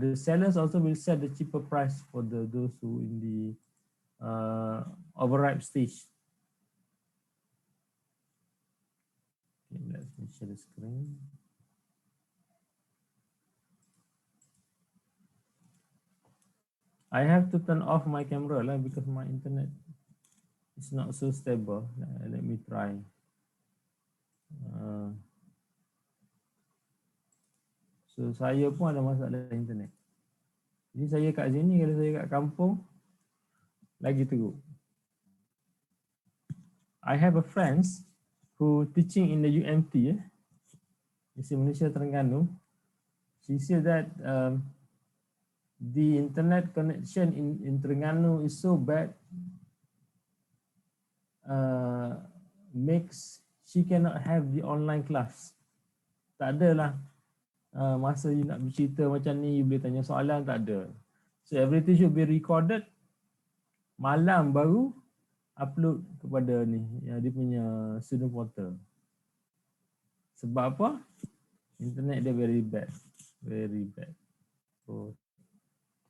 the sellers also will set the cheaper price for those who in the overripe stage. Okay, let me share the screen. I have to turn off my camera lah because my internet is not so stable. Let me try. So saya pun ada masalah internet. Jadi saya kat sini, kalau saya kat kampung lagi teruk. I have a friends who teaching in the UMT, Malaysia Terengganu. She said that the internet connection in Terengganu is so bad, makes she cannot have the online class. Tak ada lah masa you nak bercerita macam ni, you boleh tanya soalan, tak ada. So everything should be recorded, malam baru upload kepada ni, dia punya student portal. Sebab apa? Internet dia very bad. Very bad. So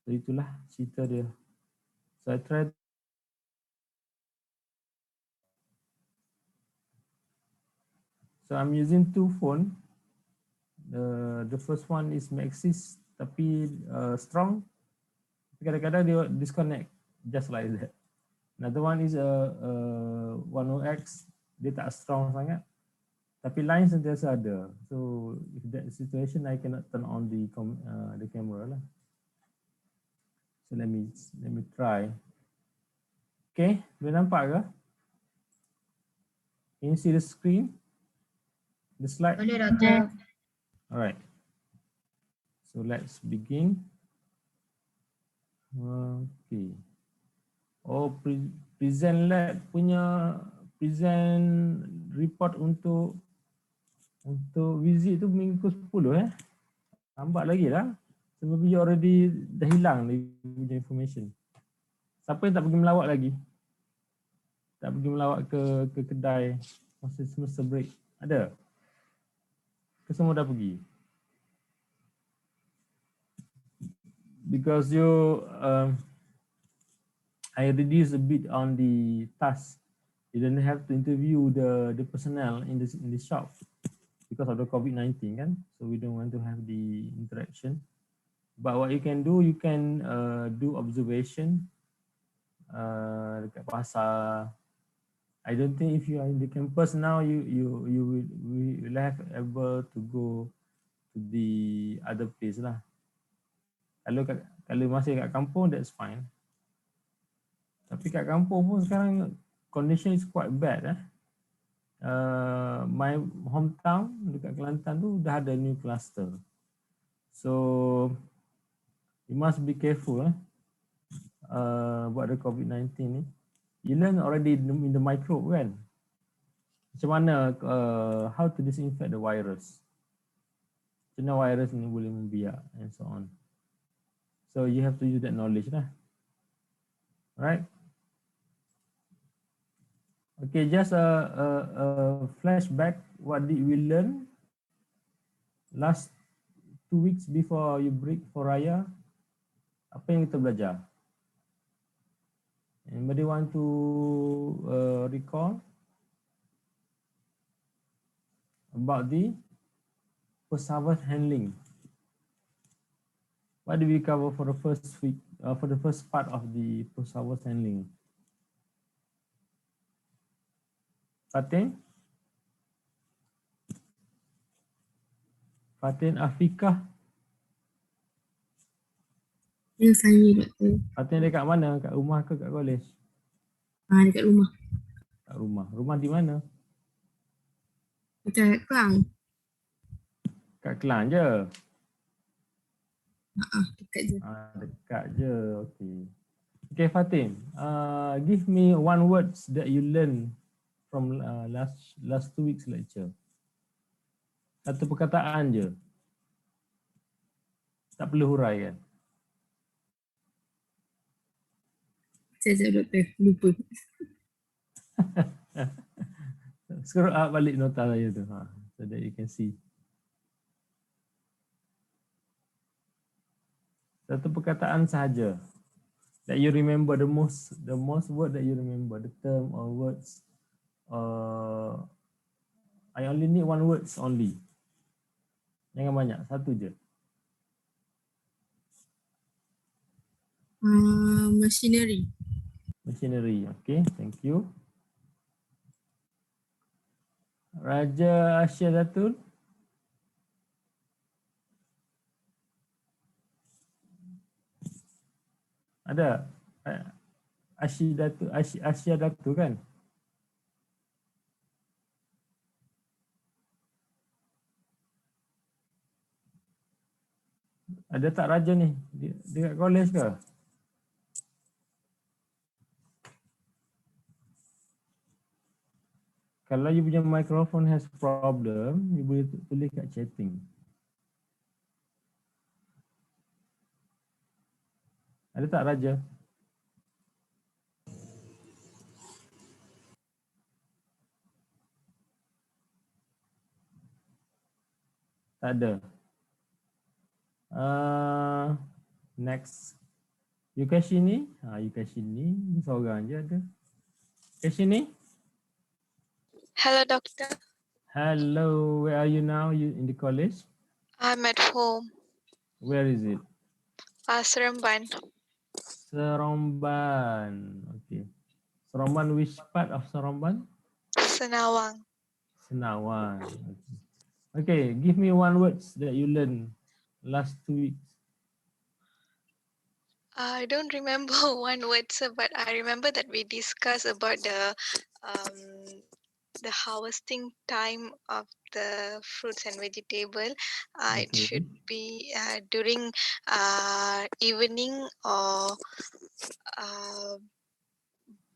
itulah cerita dia. So I try. So I'm using two phone. The first one is Maxis tapi strong. Kadang-kadang dia disconnect just like that. Another one is 10X, dia tak strong sangat. Tapi line sentiasa ada. So if that situation, I cannot turn on the camera lah. So let me try. Okay, boleh nampak ke? Can you see the screen? The slide? Boleh, Doktor. Alright. So let's begin. Okay. Oh, present lab punya present report untuk visit tu minggu 10 Lambat lagi lah. So maybe you already dah hilang dia punya information. Siapa yang tak pergi melawat lagi? Tak pergi melawat ke kedai masa semester break? Ada? Ke semua dah pergi? Because you I reduce a bit on the task. You don't have to interview the personnel in the shop because of the COVID-19 kan. So we don't want to have the interaction. But what you can do, you can do observation dekat pasar. I don't think if you are in the campus now, you will have able to go to the other place lah. Kalau masih kat kampung, that's fine. Tapi kat kampung pun sekarang condition is quite bad. My hometown dekat Kelantan tu dah ada new cluster. So you must be careful about the COVID-19 ni. You learn already in the microbe kan. Macam mana how to disinfect the virus. Macam mana virus ni boleh membiak and so on. So you have to use that knowledge lah. Alright. Okay, just a flashback. What did we learn last 2 weeks before you break for Raya? Apa yang kita belajar? Anybody want to recall about the post-harvest handling? What did we cover for the first week, for the first part of the post-harvest handling? Fatin? Fatin Afiqah? Ya, saya, Doktor. Fatin dekat mana? Kat rumah ke kat college? Dekat rumah. Kat rumah. Rumah di mana? Dekat Kelang. Kat Kelang je? Dekat je. Dekat je, okay. Okay Fatin, give me one words that you learn from last 2 weeks lecture. Satu perkataan je. Tak perlu huraikan. Sekejap, Doktor. Lupa. Scroll up balik nota saya tu, so that you can see. Satu perkataan sahaja that you remember, the most word that you remember, the term or words. I only need one words only. Jangan banyak, satu je. Machinery. Machinery. Okay, thank you. Raja Asyadatul. Ada? Asyadatu kan? Ada tak Raja ni? Dia kat college ke? Kalau you punya microphone has problem, you boleh tulis kat chatting. Ada tak Raja? Tak ada. Next. Yukashini. Yukashini. Ni seorang je ada. Yukashini. Hello, doctor. Hello. Where are you now? You in the college? I'm at home. Where is it? Seremban. Seremban. Okay. Seremban, which part of Seremban? Senawang. Senawang. Okay, give me one words that you learned last 2 weeks. I don't remember one word, sir, but I remember that we discussed about the harvesting time of the fruits and vegetable. It Okay. should be during evening or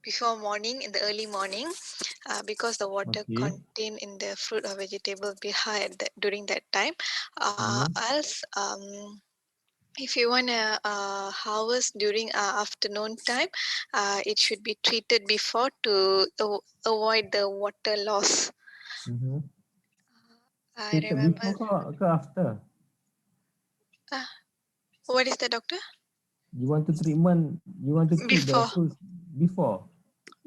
before morning, in the early morning, because the water Okay. contained in the fruit or vegetable be high at during that time. Else, if you want to harvest during afternoon time, it should be treated before to avoid the water loss. I Treated remember. before ke after? What is the doctor? You want to treat the Before. fruits before?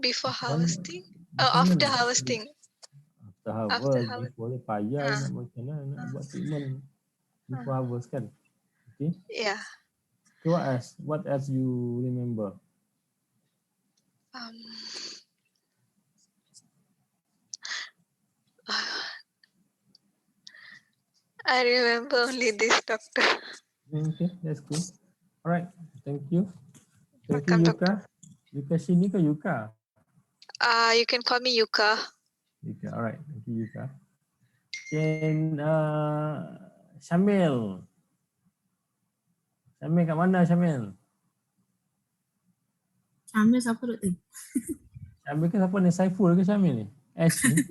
Before One, harvesting? macam After mana? harvesting. After After harvest, harvest. before dia payah nak macam mana nak buat treatment before harvest kan? Okay. Yeah. Okay, what else you remember? I remember only this, doctor. Okay, that's good. All right, thank you. Thank Welcome, you, Yuka. doctor. Yuka sini ke Yuka? You can call me Yuka. Yuka, all right. Thank you, Yuka. Then, Syamil. Syamil kat mana, Syamil? Syamil siapa doktor? Syamil ke siapa ni? Saiful ke Syamil ni? S ni?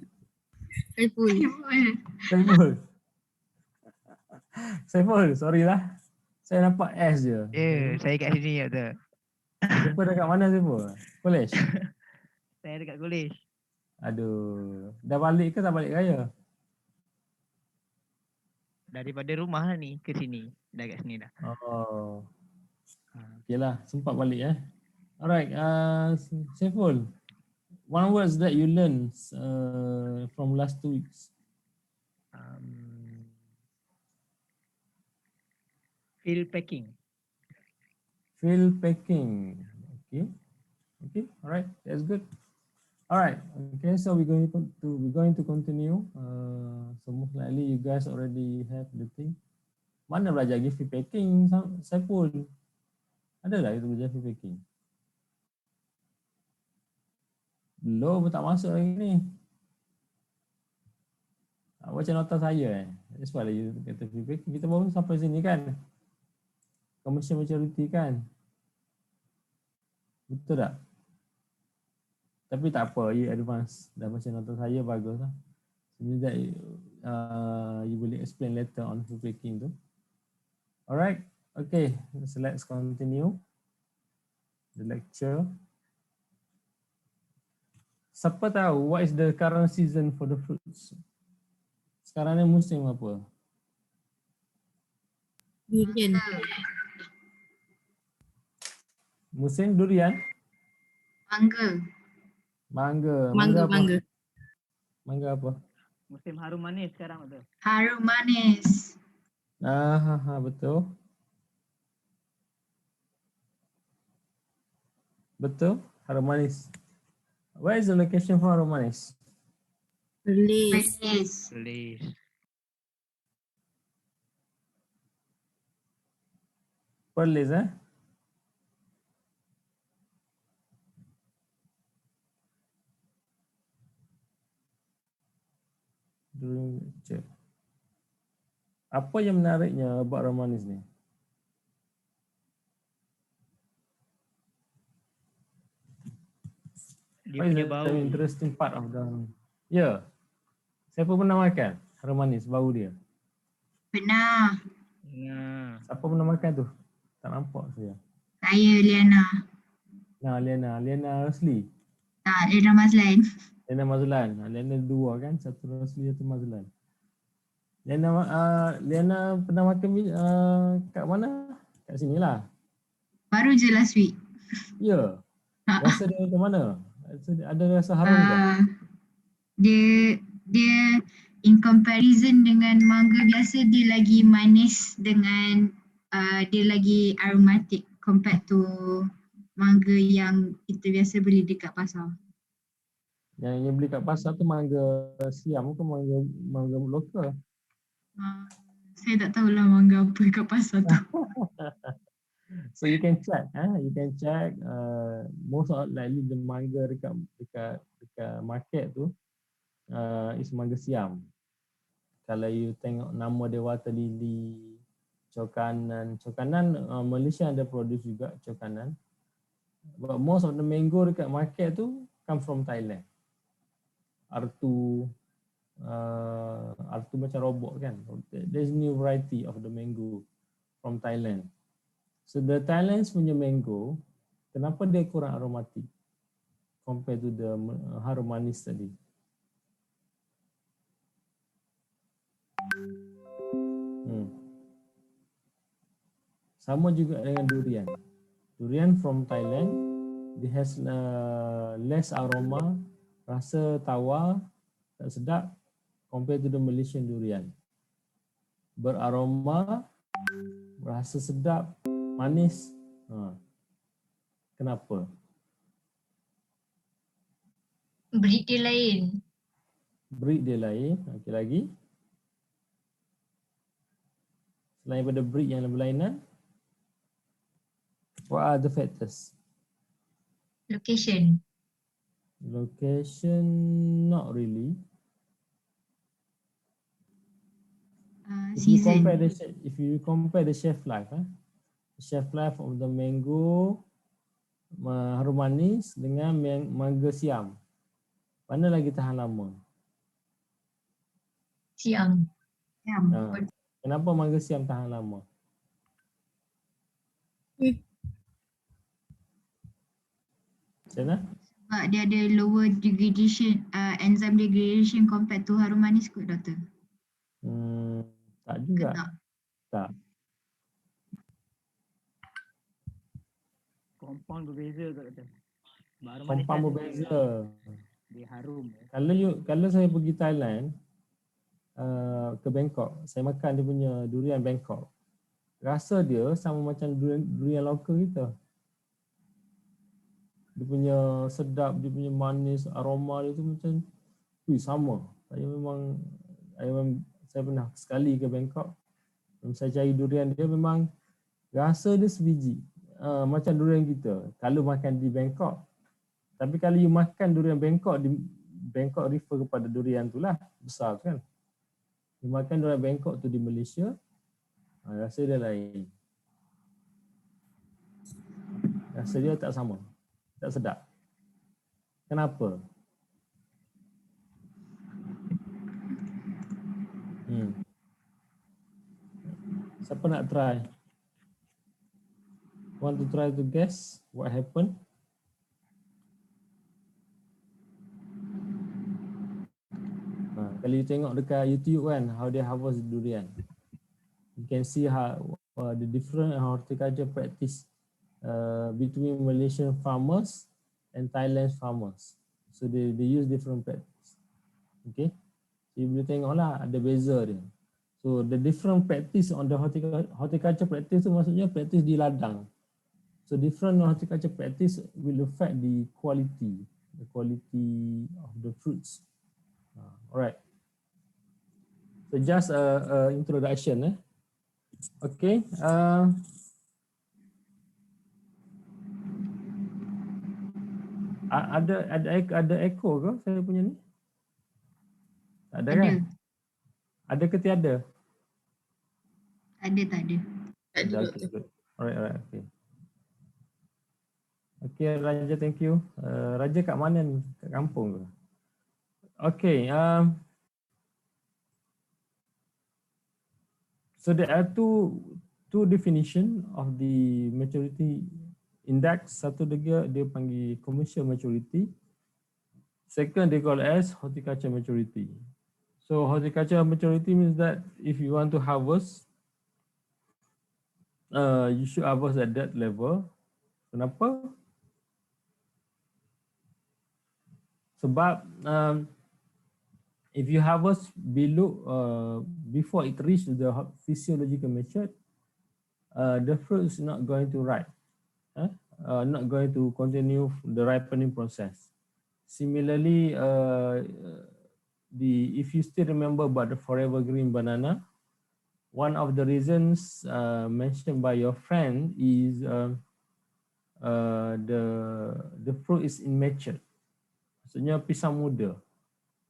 Saiful. Saiful. Saiful, sorry lah. Saya nampak S je. Saya kat sini doktor. Saiful dekat mana Saiful? College? Saya dekat college. Aduh. Dah balik ke tak balik raya? Daripada rumah lah ni ke sini. Dah kat sini dah. Oh. Okay lah, sempat balik Alright, Saiful. One words that you learn from last 2 weeks. Field packing. Field packing. Okay. All right. That's good. All right. Okay. So we're going to continue. So most likely you guys already have the thing. Mana belajar lagi field packing? Saiful. Ada lah kita belajar field packing. Belum tak masuk lagi ni. Baca nota saya That's why you kata field packing. Kita baru sampai sini kan. Commercial maturity kan. Betul tak? Tapi tak apa, you advance. Dah baca nota saya bagus lah. Sebenarnya that you boleh explain later on field packing tu. Alright, okay. So let's continue the lecture. Siapa tahu what is the current season for the fruits? Sekarang ni musim apa? Durian. Musim durian, Mangga. mangga. Mangga, apa? mangga. Mangga apa? Musim harum manis sekarang betul. Harum manis. Betul. Betul, harum manis. Where is the location for harum manis? Perlis. Please. Perlis, eh? During lecture. Apa yang menariknya buat harum manis ni? Dia What is punya the bau. interesting part of the... Ya. Siapa pernah makan harum manis, bau dia? Pernah. Nah, Siapa pernah makan tu? Tak nampak saya. Saya Liana. Nah, Liana Rosli. Tak, Liana Mazlan. Liana Mazlan. Liana dua kan, satu Rosli, satu Mazlan. Liana pernah makan kat mana? Kat sini lah. Baru je last week. Ya. Rasa dia macam mana? Ada rasa harum ke? Dia in comparison dengan mangga biasa, dia lagi manis dengan dia lagi aromatic compared to mangga yang kita biasa beli dekat pasar. Yang beli kat pasar tu mangga siam ke mangga lokal? Saya tak tahulah mangga apa kat pasar tu. So you can check, you can check. Most likely the mangga dekat market tu is mangga siam. Kalau you tengok nama dia Water Lily, Cokanan Malaysia ada produce juga Cokanan. But most of the mango dekat market tu come from Thailand. Artu macam robot kan. There's new variety of the mango from Thailand. So the Thailand's punya mango, kenapa dia kurang aromatik compared to the harum manis tadi? Sama juga dengan durian. Durian from Thailand, it has less aroma, rasa tawar, tak sedap compared to the Malaysian durian. Beraroma, rasa sedap, manis. Kenapa? Breed dia lain. Breed dia lain. Okey, lagi. Selain daripada breed yang berlainan, what are the factors? Location. Location, not really. Season. If you compare the shelf life, shelf life of the mango harum manis dengan mangga siam, mana lagi tahan lama? Siam. Kenapa mangga siam tahan lama? Macam mana? Sebab dia ada lower degradation, enzyme degradation compared to harum manis kot, doktor? Tak juga. Tak. Tak. compound berbeza kot kata. Compound berbeza. Dia harum. Kalau saya pergi Thailand, ke Bangkok, saya makan dia punya durian Bangkok. Rasa dia sama macam durian lokal kita. Dia punya sedap, dia punya manis, aroma dia tu macam sama. Saya pernah sekali ke Bangkok. Saya cari durian dia, memang rasa dia sebiji. Macam durian kita kalau makan di Bangkok. Tapi kalau you makan durian Bangkok, di Bangkok refer kepada durian tu lah, besar tu kan. You makan durian Bangkok tu di Malaysia, rasa dia lain. Rasa dia tak sama, tak sedap. Kenapa? Siapa nak try? Want to try to guess what happened? Kalau you tengok dekat YouTube kan, how they harvest durian. You can see how the different horticulture practice between Malaysian farmers and Thailand farmers. So they use different practice. Okay, so you boleh tengok lah ada beza dia. So the different practice on the horticulture practice tu maksudnya practice di ladang. So different horticulture practice will affect the quality of the fruits. Alright. So just a introduction. Okay. Ada echo ke saya punya ni? Tak ada kan? Ada ke tiada? Ada, tak ada. Ada. Okay, good. Alright, okay. Okay, Raja, thank you. Raja kat mana ni? Kat kampung ke? Okay. So there are two definition of the maturity index. Satu dia panggil commercial maturity. Second, they call as horticulture maturity. So horticulture maturity means that if you want to harvest, you should harvest at that level. Kenapa? Sebab if you harvest below before it reaches the physiological maturity, the fruit is not going to ripe, not going to continue the ripening process. Similarly, if you still remember about the forever green banana, one of the reasons mentioned by your friend is the fruit is immature. Maksudnya pisang muda.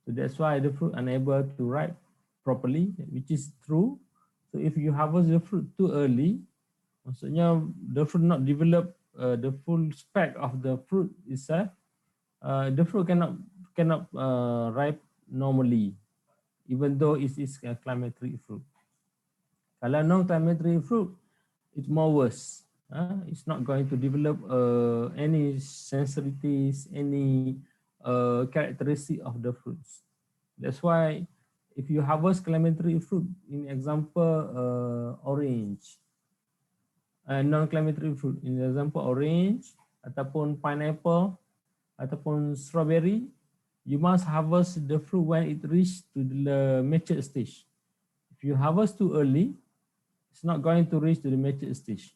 So that's why the fruit unable to ripe properly, which is true. So if you harvest the fruit too early, maksudnya the fruit not develop the full spec of the fruit itself, the fruit cannot ripe normally, even though it is a climateric fruit. Kalau non-climateric fruit, it's more worse. It's not going to develop any sensitivities, any characteristic of the fruits. That's why if you harvest climateric fruit, in example orange, non-climateric fruit, in example orange, ataupun pineapple, ataupun strawberry, you must harvest the fruit when it reach to the mature stage. If you harvest too early, it's not going to reach to the mature stage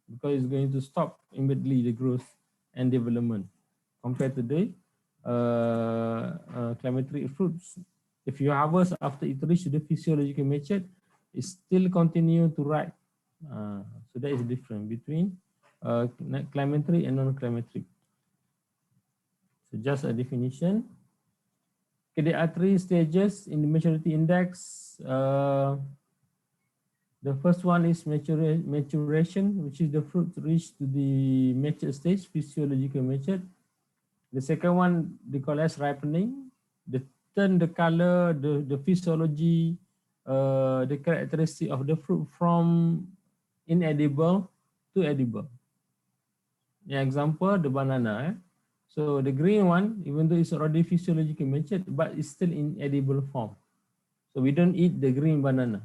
because it's going to stop immediately the growth and development compared to the climateric fruits. If you harvest after it reaches the physiological mature, it still continue to ripe. So that is different between climateric and non-climateric. So just a definition. Okay, there are 3 stages in the maturity index. The first one is maturation, which is the fruit reach to the mature stage, physiological mature. The second one they call as ripening. The turn the color, the physiology, the characteristic of the fruit from inedible to edible. An example, the banana. So the green one, even though it's already physiologically matured, but it's still in edible form. So we don't eat the green banana.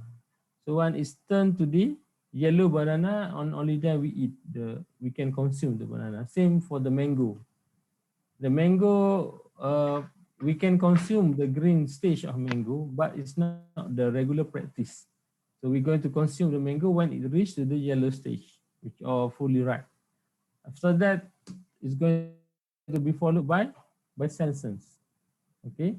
So when it's turned to the yellow banana, only then we can consume the banana. Same for the mango. The mango, we can consume the green stage of mango, but it's not the regular practice. So we're going to consume the mango when it reaches to the yellow stage, which are fully ripe. After that, it's going to be followed by senescence. Okay,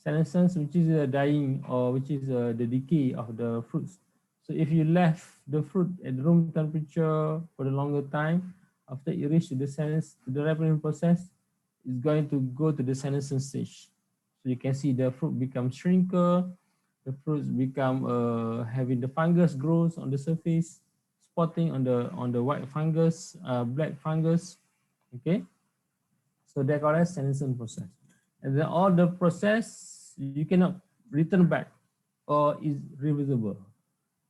senescence, which is the dying or which is the decay of the fruits. So if you left the fruit at room temperature for a longer time, after it reaches the ripening process, it's going to go to the senescence stage. So you can see the fruit become shrinker, the fruits become having the fungus grows on the surface, spotting on the white fungus, black fungus. Okay, so they call as senescence process. And then all the process you cannot return back or is reversible.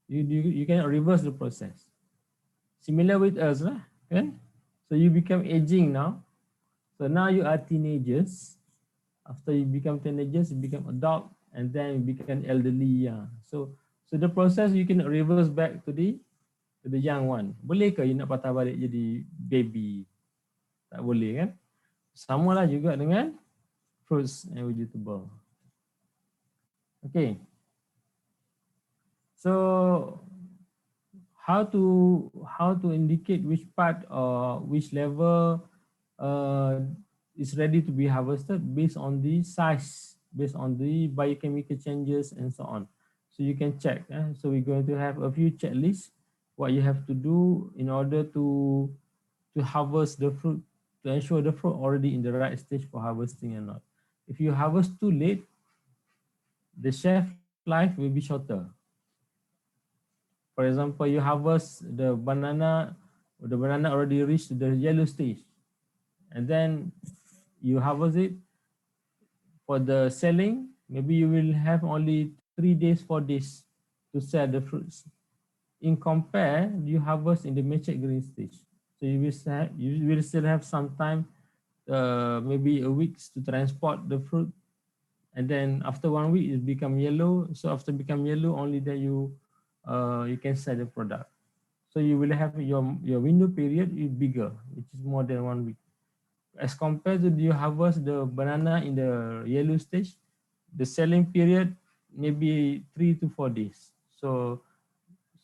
You cannot reverse the process. Similar with us, right? Okay. So you become aging now. So now you are teenagers. After you become teenagers, you become adult, and then you become elderly. So the process you cannot reverse back to the to the young one. Boleh ke you nak patah balik jadi baby? Tak boleh kan? Samalah juga dengan fruits and vegetable. Okay. So how to indicate which part or which level is ready to be harvested based on the size, based on the biochemical changes and so on. So you can check. So we're going to have a few checklists what you have to do in order to harvest the fruit, to ensure the fruit already in the right stage for harvesting or not. If you harvest too late, the shelf life will be shorter. For example, you harvest the banana already reached the yellow stage, and then you harvest it for the selling. Maybe you will have only 3 days, 4 days to sell the fruits. In compare, you harvest in the matured green stage, so you will still have some time, maybe a week to transport the fruit, and then after 1 week it become yellow. So after become yellow, only then you can sell the product. So you will have your window period is bigger, which is more than 1 week. As compared to you harvest the banana in the yellow stage, the selling period maybe 3 to 4 days. So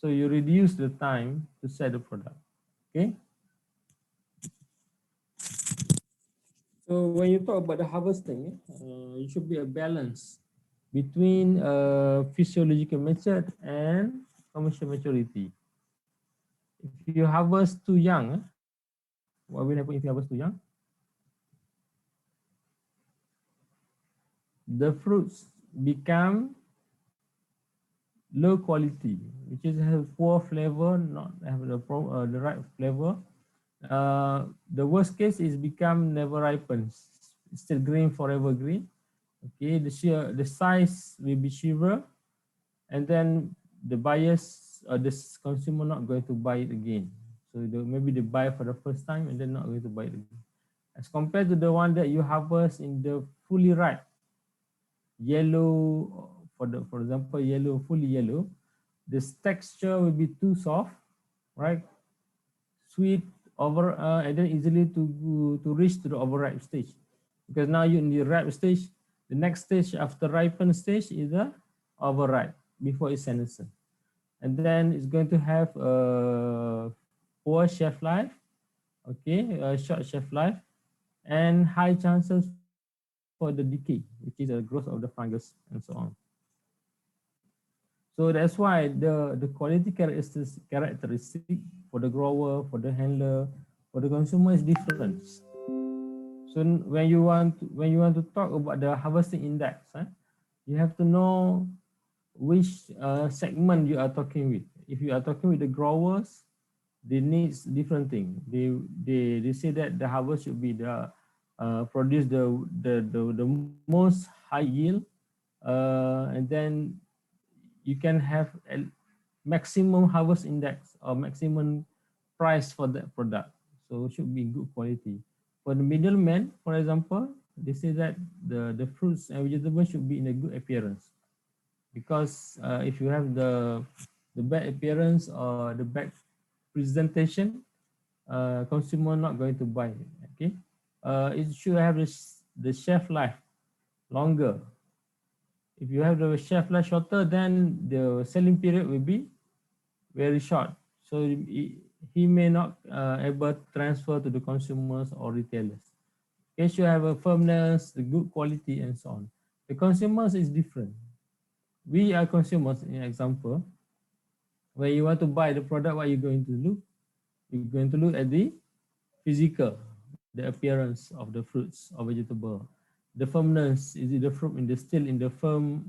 you reduce the time to sell the product. Okay. So when you talk about the harvesting, it should be a balance between physiological method and commercial maturity. If you harvest too young, what will happen if you harvest too young? The fruits become low quality, which is have poor flavor, not have the right flavor. The worst case is become never ripens, still green, forever green. Okay, the size will be shiver, and then the buyers or the consumer not going to buy it again. So maybe they buy for the first time and then not going to buy it again. As compared to the one that you harvest in the fully ripe, yellow, for example, yellow, fully yellow, this texture will be too soft, right? Sweet, and then easily to reach to the overripe stage. Because now you're in the ripe stage, the next stage after ripen stage is the overripe before it's senescent. And then it's going to have a poor shelf life, okay, a short shelf life, and high chances for the decay, which is the growth of the fungus and so on. So that's why the quality characteristic for the grower, for the handler, for the consumer is different. So when you want to talk about the harvesting index, you have to know which segment you are talking with. If you are talking with the growers, they need different thing. They say that the harvest should be the produce the most high yield, and then you can have a maximum harvest index or maximum price for that product. So it should be good quality. For the middleman, for example, they say that the fruits and vegetables should be in a good appearance, because if you have the bad appearance or the bad presentation, consumer not going to buy it. Okay, it should have the shelf life longer. If you have the shelf life shorter, then the selling period will be very short. So he may not able to transfer to the consumers or retailers. It should have a firmness, the good quality, and so on. The consumers is different. We are consumers, in example. When you want to buy the product, what you're going to look? You're going to look at the physical, the appearance of the fruits or vegetable. The firmness, is it the fruit still in the firm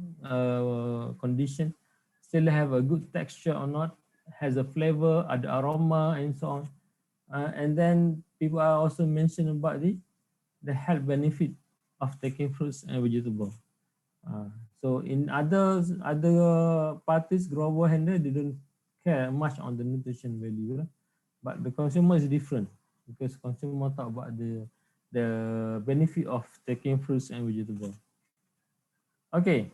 condition, still have a good texture or not, has a flavor, the aroma, and so on. And then people are also mentioning about the health benefit of taking fruits and vegetables. So in other parties, grower handler, they don't care much on the nutrition value, but the consumer is different, because consumer talk about the benefit of taking fruits and vegetables. Okay,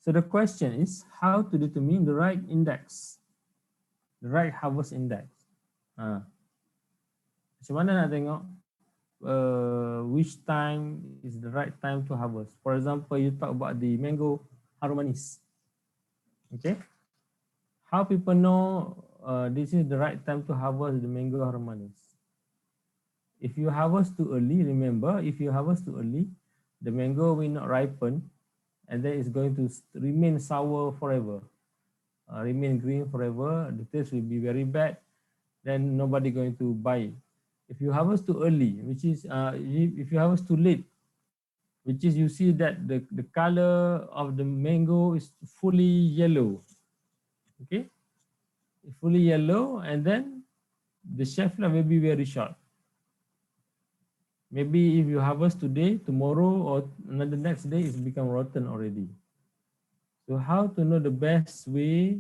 so the question is how to determine the right index. the right harvest index. Macam mana nak tengok which time is the right time to harvest? For example, you talk about the mango harum manis. Okay, how people know this is the right time to harvest the mango harum manis? If you harvest too early, remember, if you harvest too early, the mango will not ripen, and then it's going to remain sour forever, remain green forever. The taste will be very bad. Then nobody going to buy it. If you harvest too early, which is if you harvest too late, which is you see that the color of the mango is fully yellow. Okay, fully yellow, and then the shelf life may be very short. Maybe if you harvest today, tomorrow or another next day, it's become rotten already. So how to know the best way,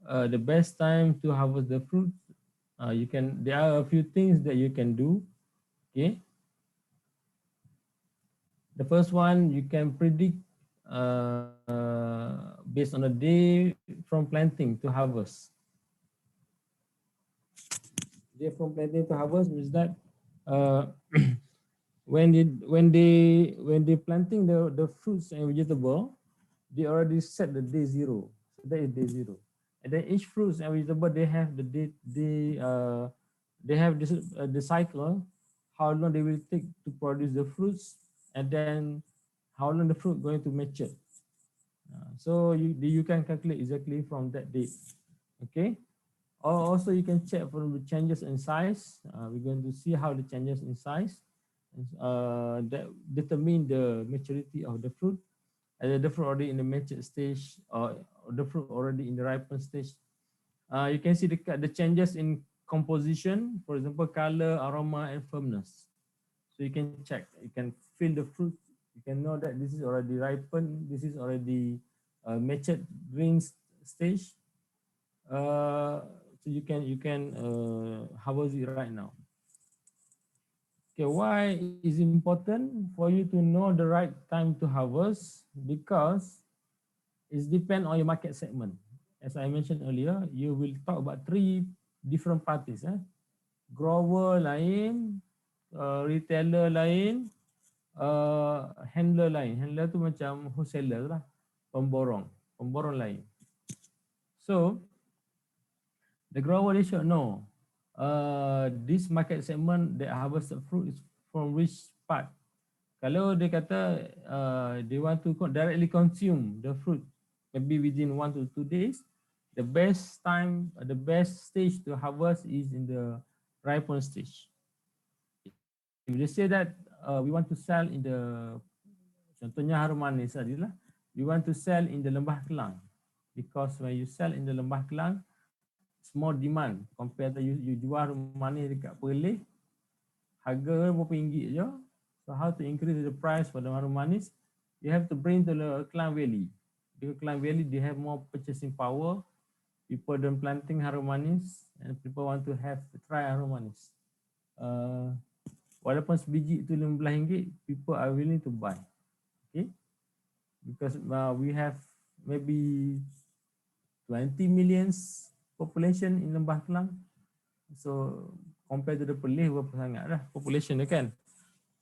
the best time to harvest the fruit? There are a few things that you can do. Okay. The first one, you can predict based on a day from planting to harvest. Day from planting to harvest means that when they planting the fruits and vegetable, they already set the day zero. So that is day zero. And then each fruits and vegetable, they have they have this the cycle, how long they will take to produce the fruits, and then how long the fruit going to mature. So you can calculate exactly from that date. Okay. Also, you can check for the changes in size. We're going to see how the changes in size that determine the maturity of the fruit. And the fruit already in the matured stage, or the fruit already in the ripened stage. You can see the changes in composition, for example, color, aroma, and firmness. So you can check, you can feel the fruit, you can know that this is already ripened, this is already matured green stage. So you can harvest it right now. Okay, why is it important for you to know the right time to harvest? Because it depends on your market segment. As I mentioned earlier, you will talk about 3 different parties. Grower lain, retailer lain, handler lain. Handler tu macam wholesaler lah, pemborong lain. So the grower they should know this market segment that harvested fruit is from which part. Kalau dia kata they want to directly consume the fruit, maybe within 1 to 2 days, the best time, the best stage to harvest is in the ripen stage. If they say that we want to sell in the, contohnya harum manis adalah, we want to sell in the Lembah Kelang, because when you sell in the Lembah Kelang, it's more demand compared to you jual harum manis dekat Perlis, harga berapa ringgit je. So how to increase the price for the harum manis? You have to bring to the Klang Valley. Because Klang Valley, they have more purchasing power. People don't planting harum manis, and people want to try harum manis. Walaupun sebiji itu RM15, people are willing to buy. Okay, because we have maybe 20 million population in Lembah Kelang. So compared to the Perlis, berapa sangat lah population dia kan.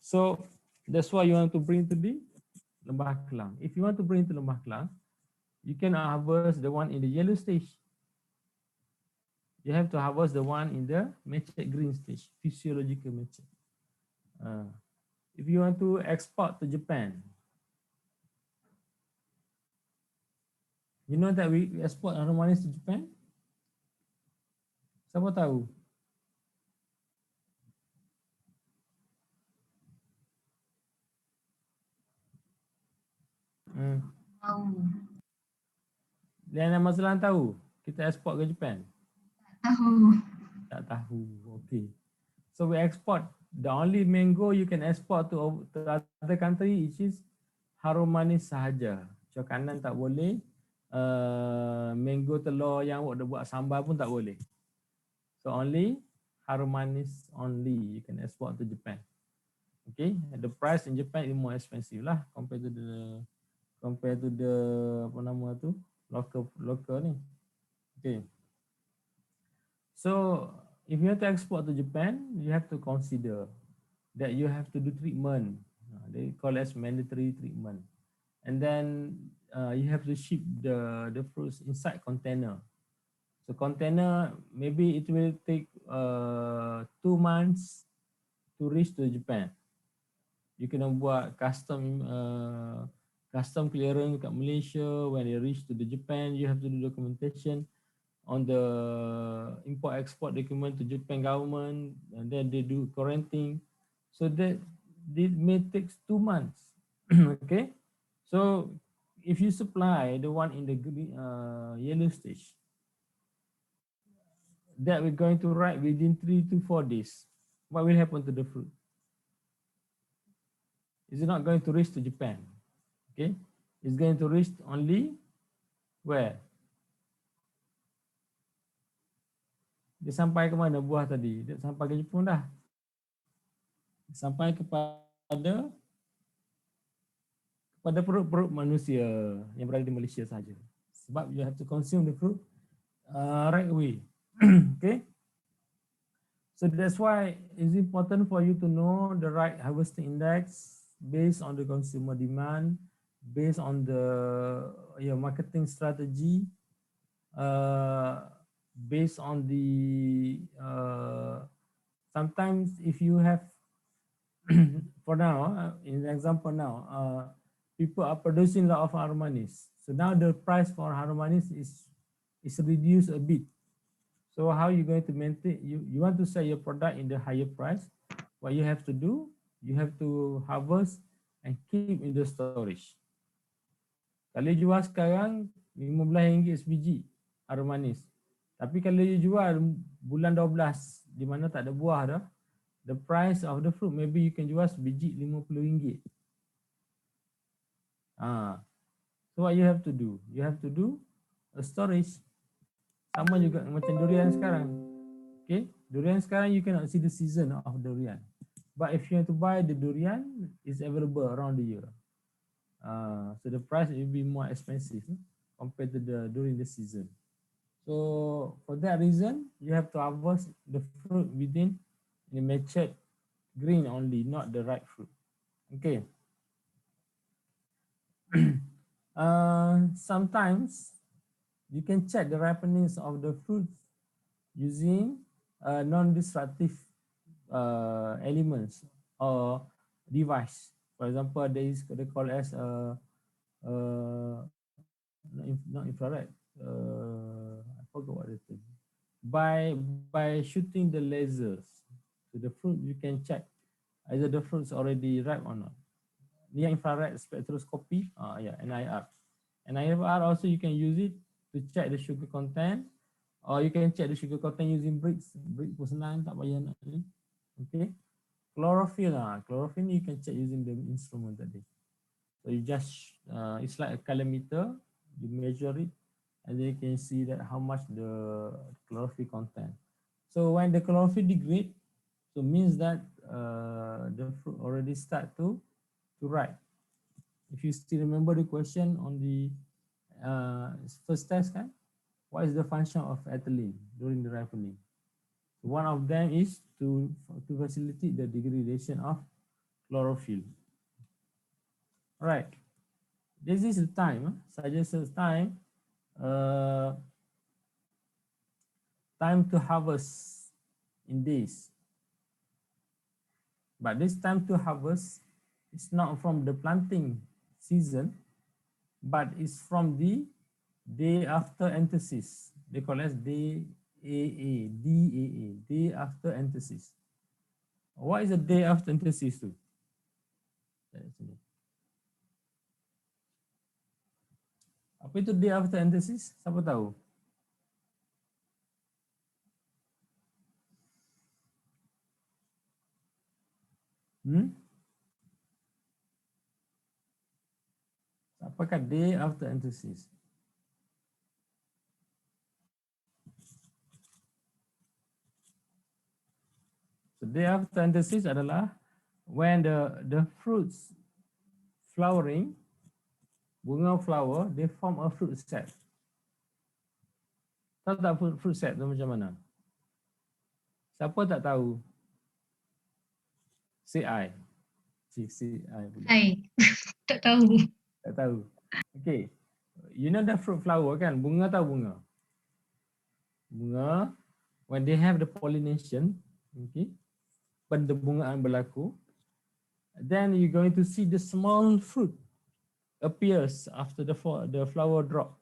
So that's why you want to bring to the Lembah Kelang. If you want to bring to Lembah Kelang, you can harvest the one in the yellow stage. You have to harvest the one in the matured green stage, physiological mature. If you want to export to Japan, you know that we export harum manis to Japan? Siapa tahu? Tahu. Liana Mazlan tahu kita export ke Japan? Tahu. Tak tahu. Okay. So we export. The only mango you can export to other country is harum manis sahaja. Cokanan tak boleh. Mango telur yang buat sambal pun tak boleh. So only harum manis only you can export to Japan. Okay, the price in Japan is more expensive lah compared to the apa nama tu local ni. Okay. So if you have to export to Japan, you have to consider that you have to do treatment. They call as mandatory treatment. And then you have to ship the fruits inside container. So container, maybe it will take 2 months to reach to Japan. You kena buat custom clearance kat Malaysia. When they reach to the Japan, you have to do documentation on the import export document to Japan government, and then they do quarantine. So that it may take 2 months. Okay, so if you supply the one in the green, yellow stage, that we're going to ripe within 3 to 4 days, what will happen to the fruit? Is it not going to reach to Japan? Okay, it's going to reach only where? Dia sampai ke mana buah tadi? Dia sampai ke Jepun dah. Sampai kepada perut-perut manusia yang berada di Malaysia saja. Sebab you have to consume the fruit right away. Okay. So that's why it's important for you to know the right harvesting index based on the consumer demand, based on the your marketing strategy, based on the sometimes if you have for now, in example now, people are producing a lot of Harumanis. So now the price for Harumanis is reduced a bit. So how are you going to maintain? You want to sell your product in the higher price. What you have to do, you have to harvest and keep in the storage. Kalau jual sekarang RM15 sebiji Harumanis. Tapi kalau you jual bulan 12 di mana tak ada buah dah, the price of the fruit maybe you can jual sebiji RM50. So what you have to do? You have to do a storage. Sama juga macam durian sekarang. Okay, durian sekarang you cannot see the season of durian. But if you want to buy the durian, it's available around the year. So the price will be more expensive compared to during the season. So for that reason, you have to harvest the fruit within the matured green only, not the ripe fruit. Okay. Sometimes you can check the ripeness of the fruits using non-destructive elements or device. For example, they call as not infrared. I forgot what it is. By shooting the lasers to the fruit, you can check either the fruits already ripe or not. Near infrared spectroscopy, NIR. NIR also you can use it to check the sugar content, or you can check the sugar content using bricks. Brick pun senang, tak payah nak ni. Okay. Chlorophyll, chlorophyll you can check using the instrument tadi. So you just, it's like a calorimeter, you measure it, and then you can see that how much the chlorophyll content. So when the chlorophyll degrade, so means that the fruit already start to ripe. If you still remember the question on the first test, what is the function of ethylene during the ripening? One of them is to facilitate the degradation of chlorophyll. All right, this is the time, suggested time, time to harvest in days. But this time to harvest is not from the planting season, but it's from the day after anthesis. They call it DAA, day after anthesis. What is the day after anthesis tu? Apa itu day after anthesis? Siapa tahu? Apakah day after anthesis? So day after anthesis adalah when the fruits flowering, bunga flower, they form a fruit set. Tahu tak fruit set tu macam mana? Siapa tak tahu? Say I. Say I pula. Hai. Tak tahu. Tak tahu. Okay. You know the fruit flower kan? Bunga tahu bunga? Bunga, when they have the pollination, okay, pendebungaan berlaku, then you're going to see the small fruit appears after the flower drop.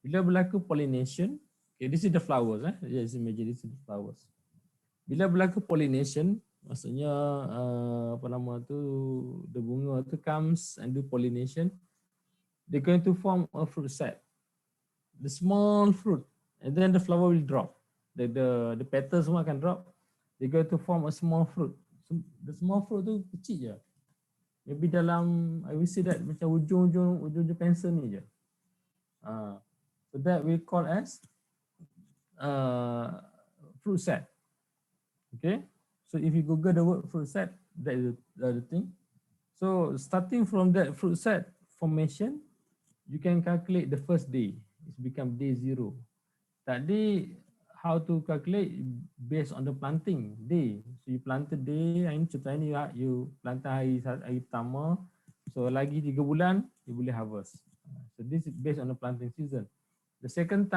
Bila berlaku pollination, okay, this is the flowers, Just imagine this is the flowers. Bila berlaku pollination, maksudnya apa nama tu, the bunga tu comes and do pollination, they're going to form a fruit set, the small fruit, and then the flower will drop. The petals semua akan drop. They're going to form a small fruit. So, the small fruit tu kecil je. Maybe dalam, I will say that macam ujung pensel ni je. So that we call as fruit set. Okay. So if you Google the word fruit set, that is the thing. So starting from that fruit set formation, you can calculate the first day. It's become day 0. Tadi how to calculate based on the planting day. So you planted day, ini contoh ini you planted hari pertama. So lagi 3 bulan you boleh harvest. So this is based on the planting season. The second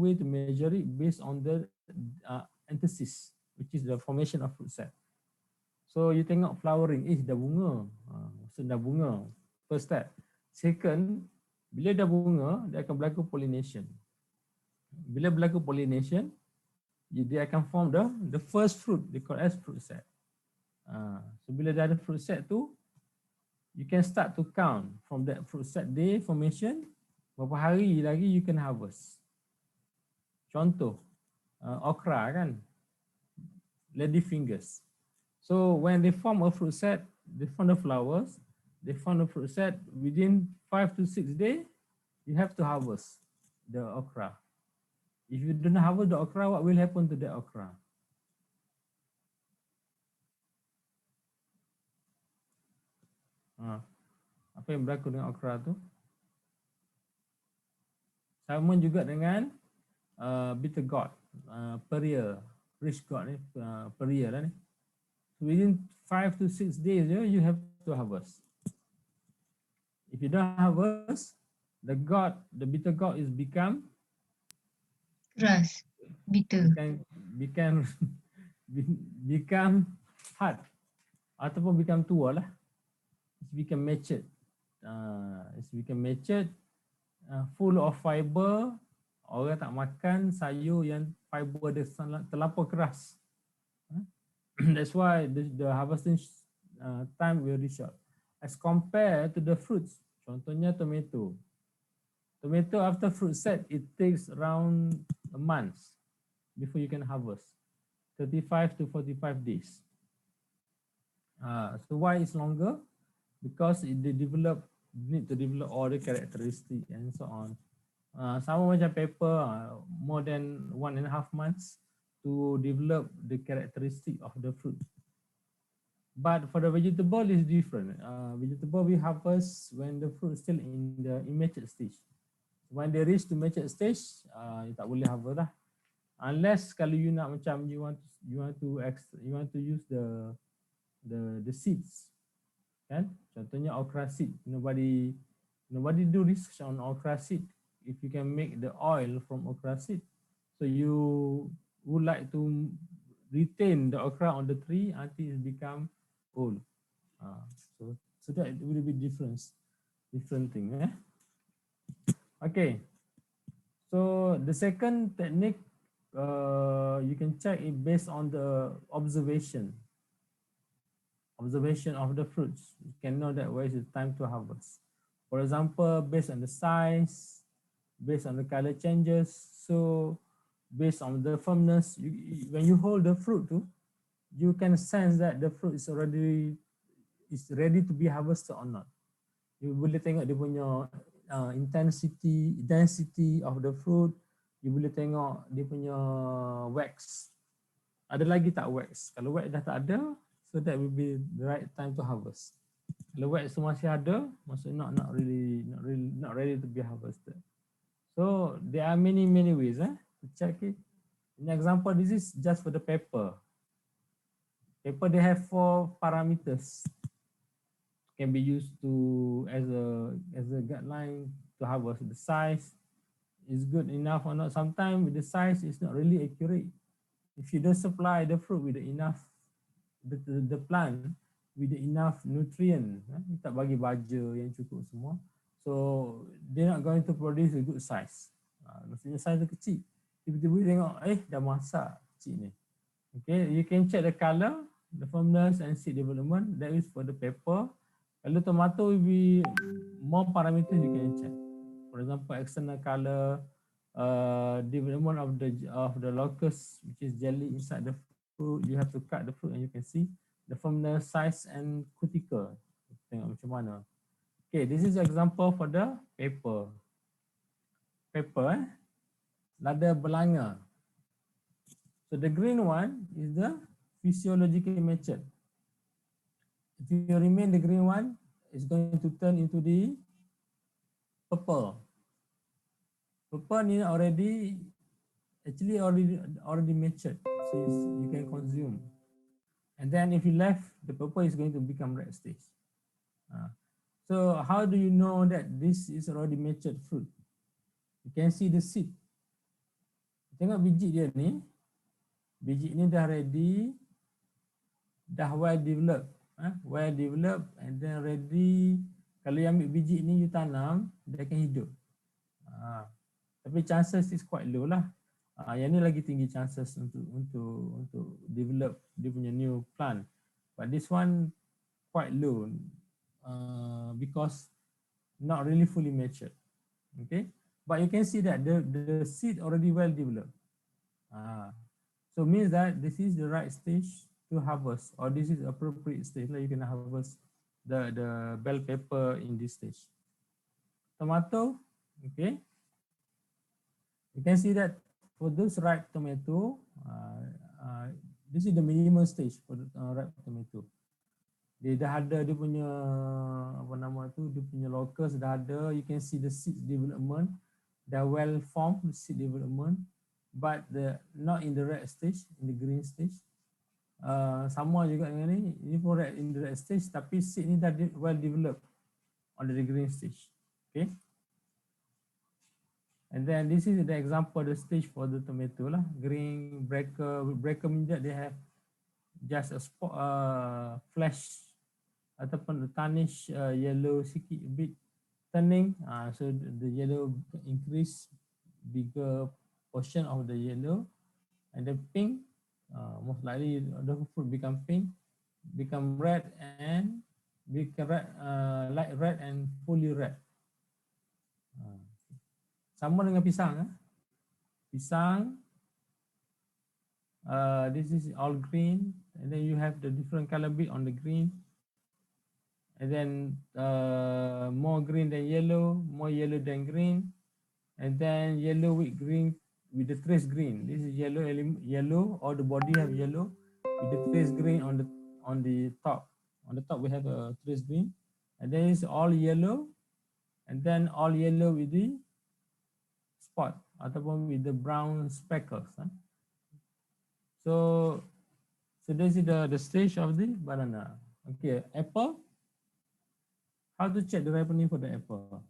way to measure it based on the anthesis, which is the formation of fruit set. So you tengok flowering, dah bunga. So dah bunga. First step. Second, bila dah bunga, dia akan berlaku pollination. Bila berlaku pollination, dia akan form the first fruit, they call as fruit set. So bila dah ada fruit set tu, you can start to count from that fruit set day formation, berapa hari lagi you can harvest. Contoh, okra kan, lady fingers. So when they form a fruit set, they form the flowers, they form the fruit set, within 5 to 6 days, you have to harvest the okra. If you don't harvest the okra, what will happen to the okra? Apa yang berlaku dengan okra tu? Sama juga dengan bitter gourd, peria, rich gourd ni, peria lah ni. So within 5 to 6 days you have to harvest. If you don't harvest, the bitter gourd is become Keras. Bitter. become hard ataupun become tua lah. It's become matured. Full of fiber. Orang tak makan sayur yang fiber dia terlampau keras. That's why the harvesting time will be short as compared to the fruits. Contohnya tomato. Tomato after fruit set, it takes around a month before you can harvest. 35 to 45 days. So why it's longer? Because they need to develop all the characteristics and so on. Sama macam pepper, more than 1.5 months to develop the characteristic of the fruit. But for the vegetable, it's different. Vegetable we harvest when the fruit is still in the immature stage. When they reach to mature stage, you tak boleh harvest lah. Unless kalau you nak macam you want to use the seeds, kan? Contohnya okra seed. Nobody do research on okra seed. If you can make the oil from okra seed, so you would like to retain the okra on the tree until it become old. So that will be different thing. Okay. So the second technique, you can check it based on the observation of the fruits. You can know that where is the time to harvest. For example, based on the size, based on the color changes, so based on the firmness, when you hold the fruit, you can sense that the fruit is ready to be harvested or not. You boleh tengok dia punya density of the fruit. You boleh tengok dia punya wax. Ada lagi tak wax? Kalau wax dah tak ada, so that will be the right time to harvest. Kalau wax tu masih ada, maksudnya not ready to be harvested. So there are many ways to check it. In example, this is just for the paper. Paper, they have 4 parameters can be used to as a guideline to harvest. The size is good enough or not. Sometimes the size is not really accurate. If you don't supply the fruit with the enough the plant with the enough nutrient, you tak bagi baja yang cukup semua, so they're not going to produce a good size. Maksudnya size tu kecil. Tiba-tiba tengok, dah masak kecil ni. Okay, you can check the color, the firmness and seed development. That is for the paper. Kalau tomato will be more parameters you can check. For example, external color, development of the locus, which is jelly inside the fruit. You have to cut the fruit and you can see the firmness, size and cuticle. Tengok macam mana. Okay, this is example for the paper. Paper, lada belanga. So the green one is the physiological method. If you remain the green one, it's going to turn into the purple. Purple ni already matured, so you can consume. And then if you left, the purple is going to become red stage. So how do you know that this is already matured fruit? You can see the seed. Tengok biji dia ni. Biji ni dah ready, dah well developed. Well developed and then ready. Kalau you ambil biji ni you tanam, dia akan hidup. Tapi chances is quite low lah. Yang ni lagi tinggi chances untuk develop dia punya new plant. But this one quite low because not really fully matured. Okay, but you can see that the seed already well developed. So means that this is the right stage to harvest, or this is appropriate stage. Like you can harvest the bell pepper in this stage. Tomato, okay. You can see that for those ripe tomato, this is the minimum stage for the ripe tomato. Dia dah ada dia punya apa nama tu, dia punya locus dah ada. You can see the seed development, dah well formed the seed development, but not in the red stage, in the green stage. Sama juga dengan ni pun red in the red stage, tapi seed ni dah well developed on the green stage. Okay. And then this is the example, the stage for the tomato lah. Green, breaker means that they have just a spot, flash ataupun the tarnish yellow sikit, a bit turning. So the yellow increase, bigger portion of the yellow, and the pink, most likely the fruit become pink, become red and become red, light red and fully red. Sama dengan pisang. Pisang, this is all green, and then you have the different color bit on the green, and then more green than yellow, more yellow than green, and then yellow with green with the trace green. This is yellow, all the body have yellow with the trace green on the top. On the top we have a trace green, and then it's all yellow, and then all yellow with the spot ataupun with the brown speckles. So this is the stage of the banana. Okay, apple. How to check the ripening for the apple?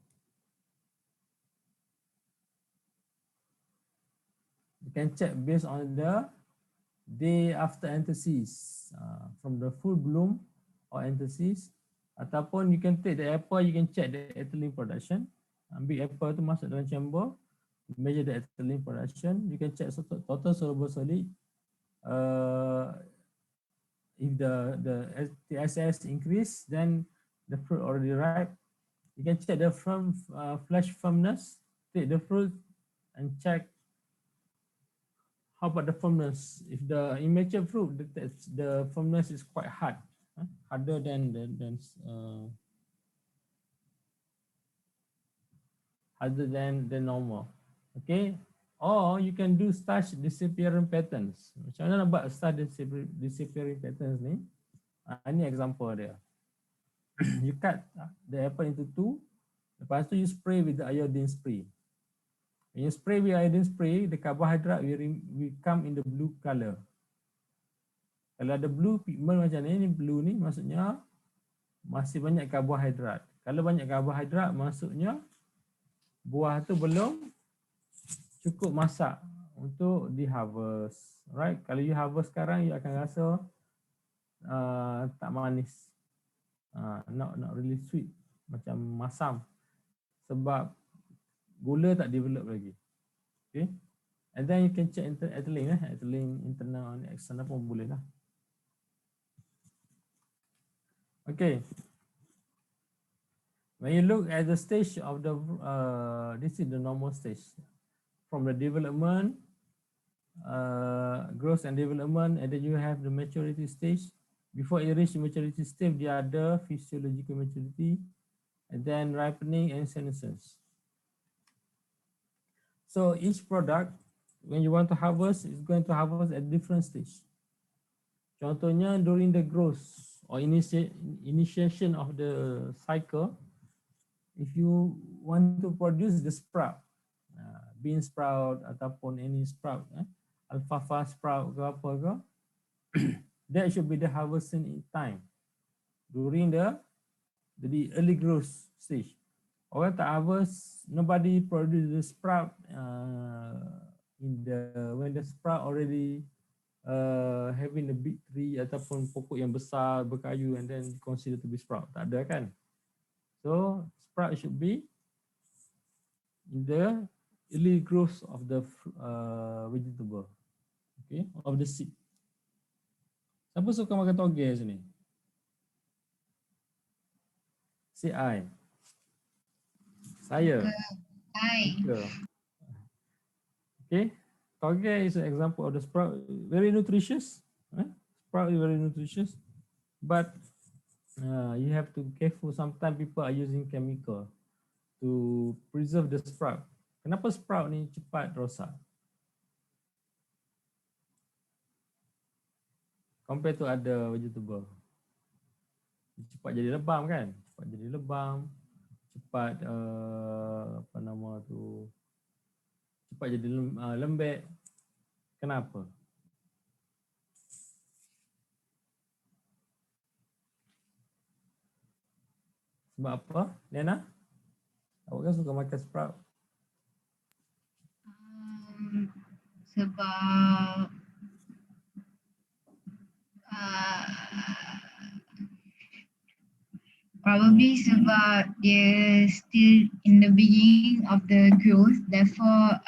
You can check based on the day after anthesis, from the full bloom or anthesis, ataupun you can take the apple, you can check the ethylene production. Ambil apple tu masuk dalam chamber, measure the ethylene production. You can check total soluble solid. If the TSS increase, then the fruit already ripe. You can check the flesh firmness. Take the fruit and check how about the firmness. If the immature fruit, the firmness is quite hard, harder than normal. Okay, or you can do starch disappearing patterns. Macam mana nak buat starch disappearing patterns ni? Ini example dia. You cut the apple into two, lepas tu you spray with the iodine spray. When you spray with iodine spray, the carbohydrate will come in the blue color. Kalau ada blue pigment macam ni blue ni maksudnya masih banyak karbohidrat. Kalau banyak karbohidrat maksudnya buah tu belum cukup masak untuk di harvest. Right? Kalau you harvest sekarang, you akan rasa tak manis. Not really sweet. Macam masam. Sebab gula tak develop lagi. Okay. And then you can check ethylene. Ethylene internal and external pun boleh lah. Okay. When you look at the stage of the, this is the normal stage. From the development, growth and development, and then you have the maturity stage. Before it reach maturity stage, the other physiological maturity, and then ripening and senescence. So each product, when you want to harvest, is going to harvest at different stage. Contohnya during the growth or initiation of the cycle, if you want to produce the sprout, bean sprout ataupun any sprout, alfalfa sprout ke apa ke, that should be the harvesting in time during the early growth stage. Orang tak harvest, nobody produce the sprout when the sprout already having a big tree ataupun pokok yang besar berkayu and then considered to be sprout. Tak ada kan? So sprout should be in the early growth of the vegetable, okay, of the seed. Siapa suka makan toge sini? Si I. Saya. Okay, toge is an example of the sprout. Very nutritious. Sprout is very nutritious, but you have to be careful. Sometimes people are using chemical to preserve the sprout. Kenapa sprout ni cepat rosak? Compare to other vegetable. Cepat jadi lebam kan? Cepat jadi lebam. Cepat apa nama tu? Cepat jadi lembek. Kenapa? Sebab apa? Liana? Awak kan suka makan sprout? Sebab probably sebab dia still in the beginning of the growth, therefore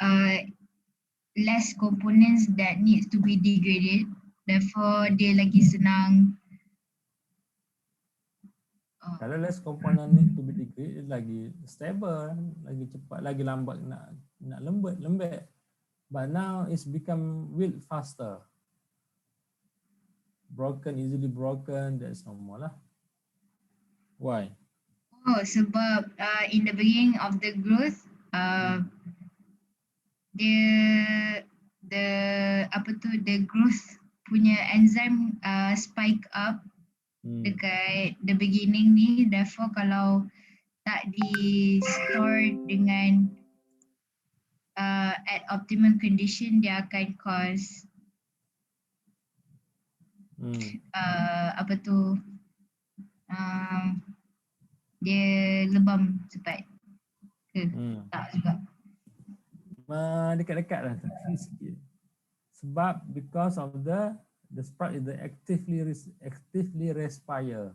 less components that needs to be degraded, therefore dia lagi senang. Kalau less component need to be degraded, lagi stable, lagi cepat, lagi lambat nak lembek. But now it's become wilt faster. Broken, easily broken, that's normal lah. Why? Oh, sebab in the beginning of the growth, the growth punya enzyme spike up dekat the beginning ni, therefore kalau tak di store dengan at optimum condition, dia akan cause dia lebam cepat ke? Tak juga. Dekat-dekat lah, sikit. Sebab because of the sprout is the actively respire.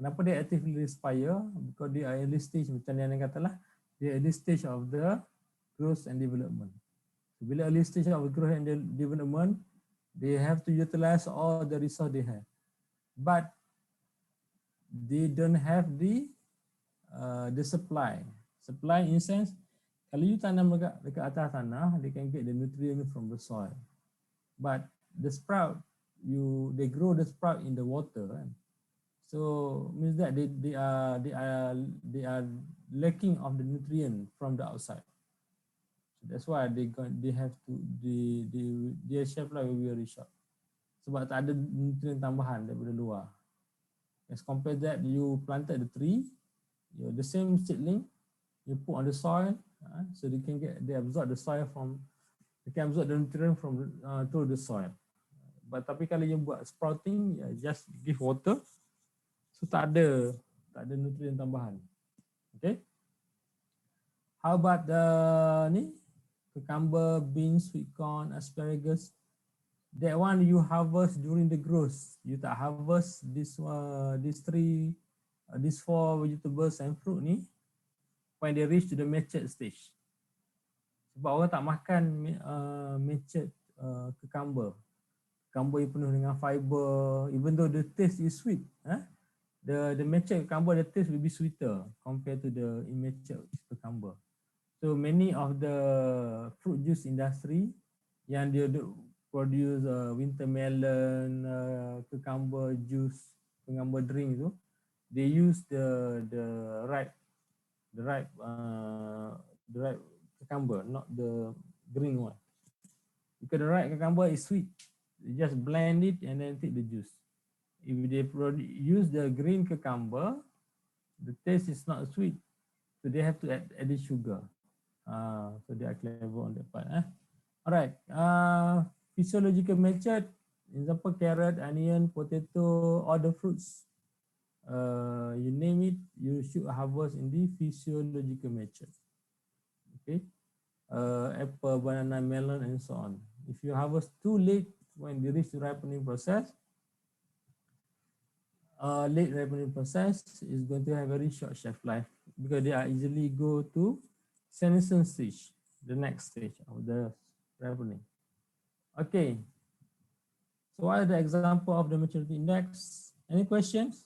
Kenapa dia actively respire? Because dia early stage, macam yang katalah, dia early stage of the growth and development. So, bila early stage of growth and development, they have to utilize all the resource they have. But they don't have the supply. Supply in sense, kalau you tanam dekat atas tanah, they can get the nutrient from the soil. But the sprout, they grow the sprout in the water, right? So means that they are lacking of the nutrient from the outside. So that's why they have to their shelf life will be very short. Sebab tak ada nutrient tambahan daripada luar. As compared that, you planted the tree, the same seedling, you put on the soil, So they absorb the soil from, they can absorb the nutrient from through the soil. But tapi kalau you buat sprouting, just give water, so tak ada nutrient tambahan. Okay. How about the ni cucumber, beans, sweet corn, asparagus? That one you harvest during the growth. You tak harvest these four vegetables and fruit ni when they reach to the matured stage. Sebab orang tak makan matured cucumber. Cucumber yang penuh dengan fiber, even though the taste is sweet. The matured cucumber, the taste will be sweeter compared to the immature cucumber. So many of the fruit juice industry yang dia produce winter melon, cucumber juice, cucumber drink tu, they use the ripe cucumber, not the green one. Because the ripe cucumber is sweet. You just blend it and then take the juice. If they use the green cucumber, the taste is not sweet, so they have to add the sugar. So they are clever on that part. All right. Physiological method, example carrot, onion, potato, all the fruits. You name it, you should harvest in the physiological method. Okay. Apple, banana, melon, and so on. If you harvest too late when they reach the ripening process, late ripening process is going to have very short shelf life because they are easily go to senescence stage, the next stage of the ripening. Okay. So what are the example of the maturity index? Any questions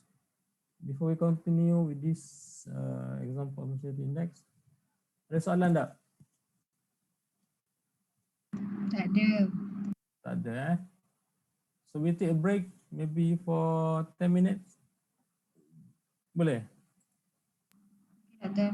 before we continue with this example of maturity index? Ada soalan tak? Tak ada. Tak ada. So we take a break maybe for 10 minutes. Boleh? Tak ada.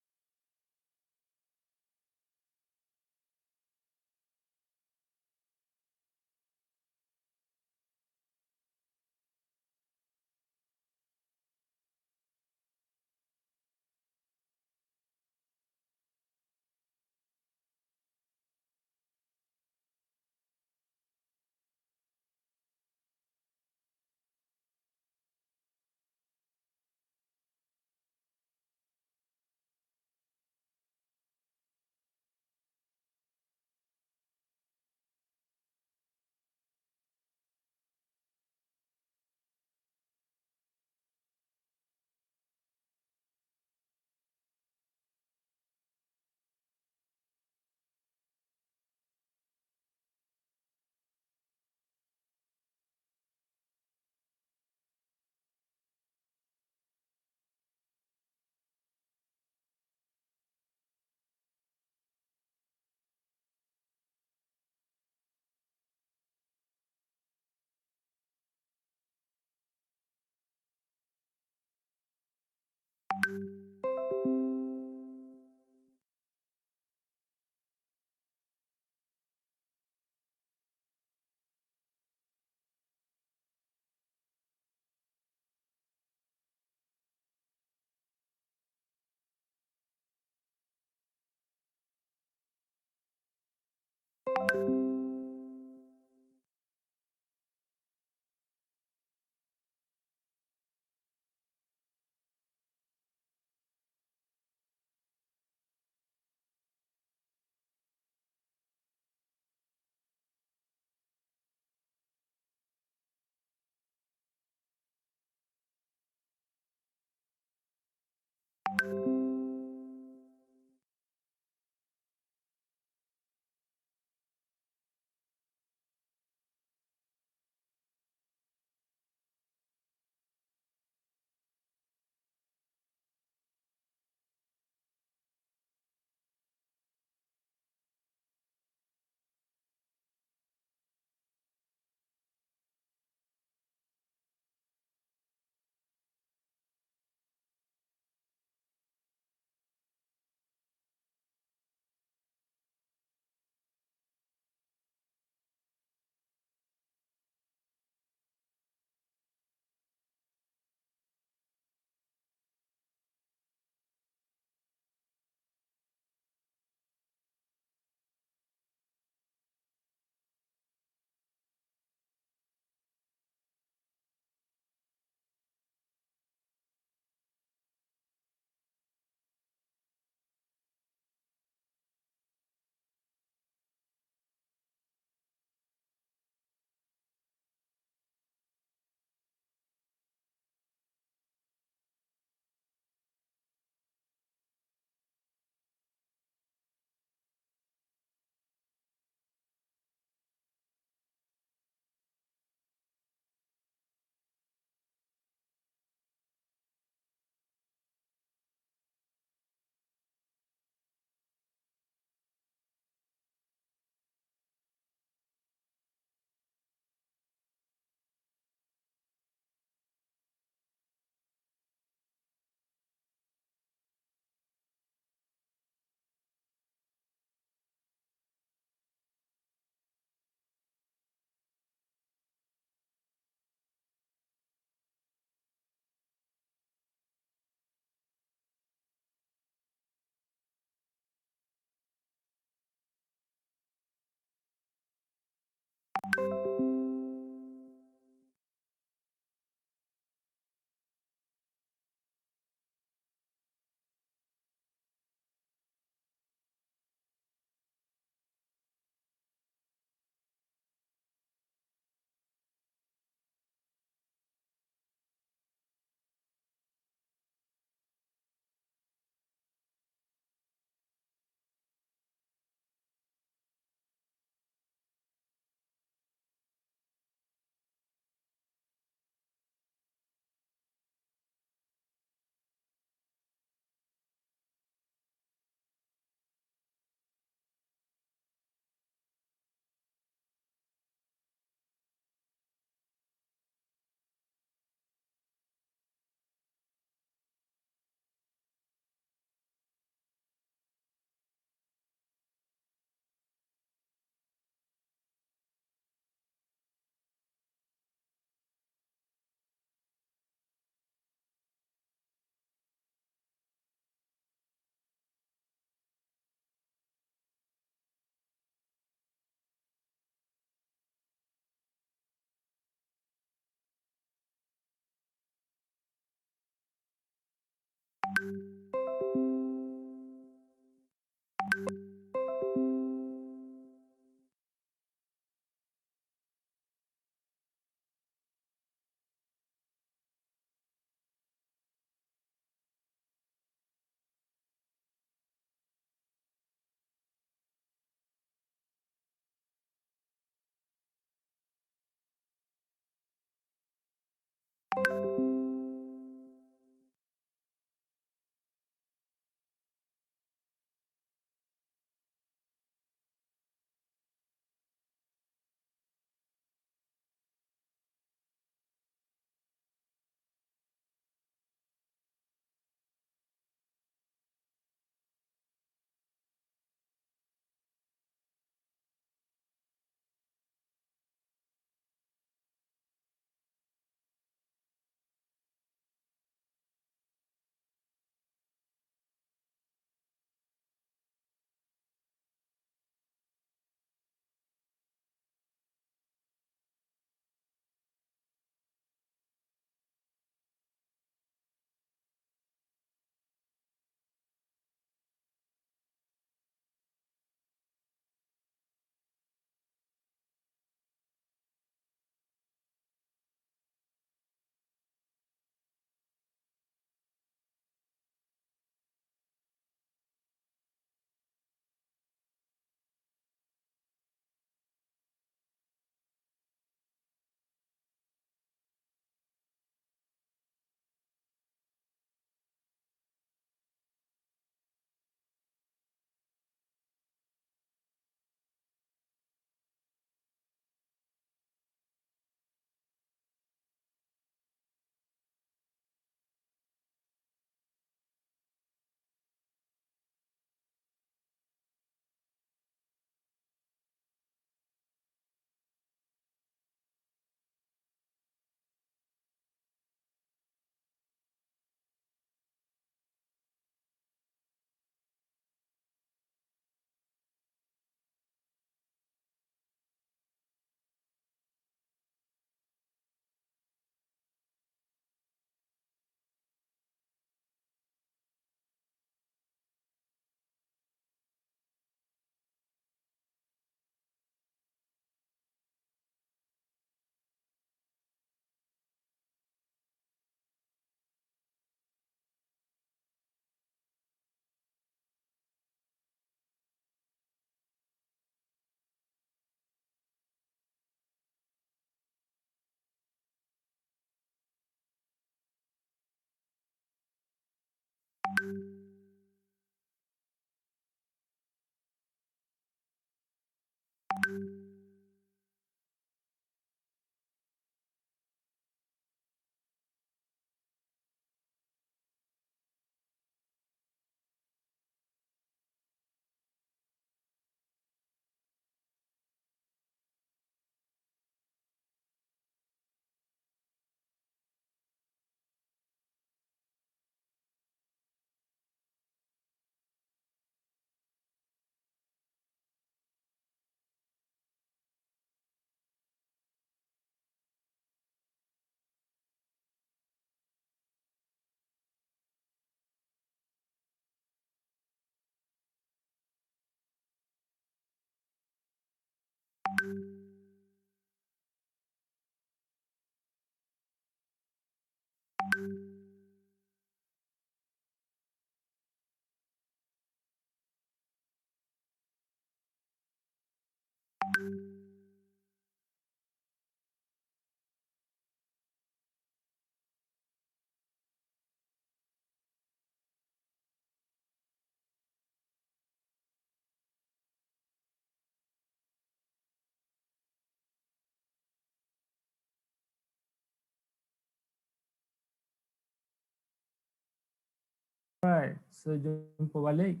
Alright, so jumpa balik.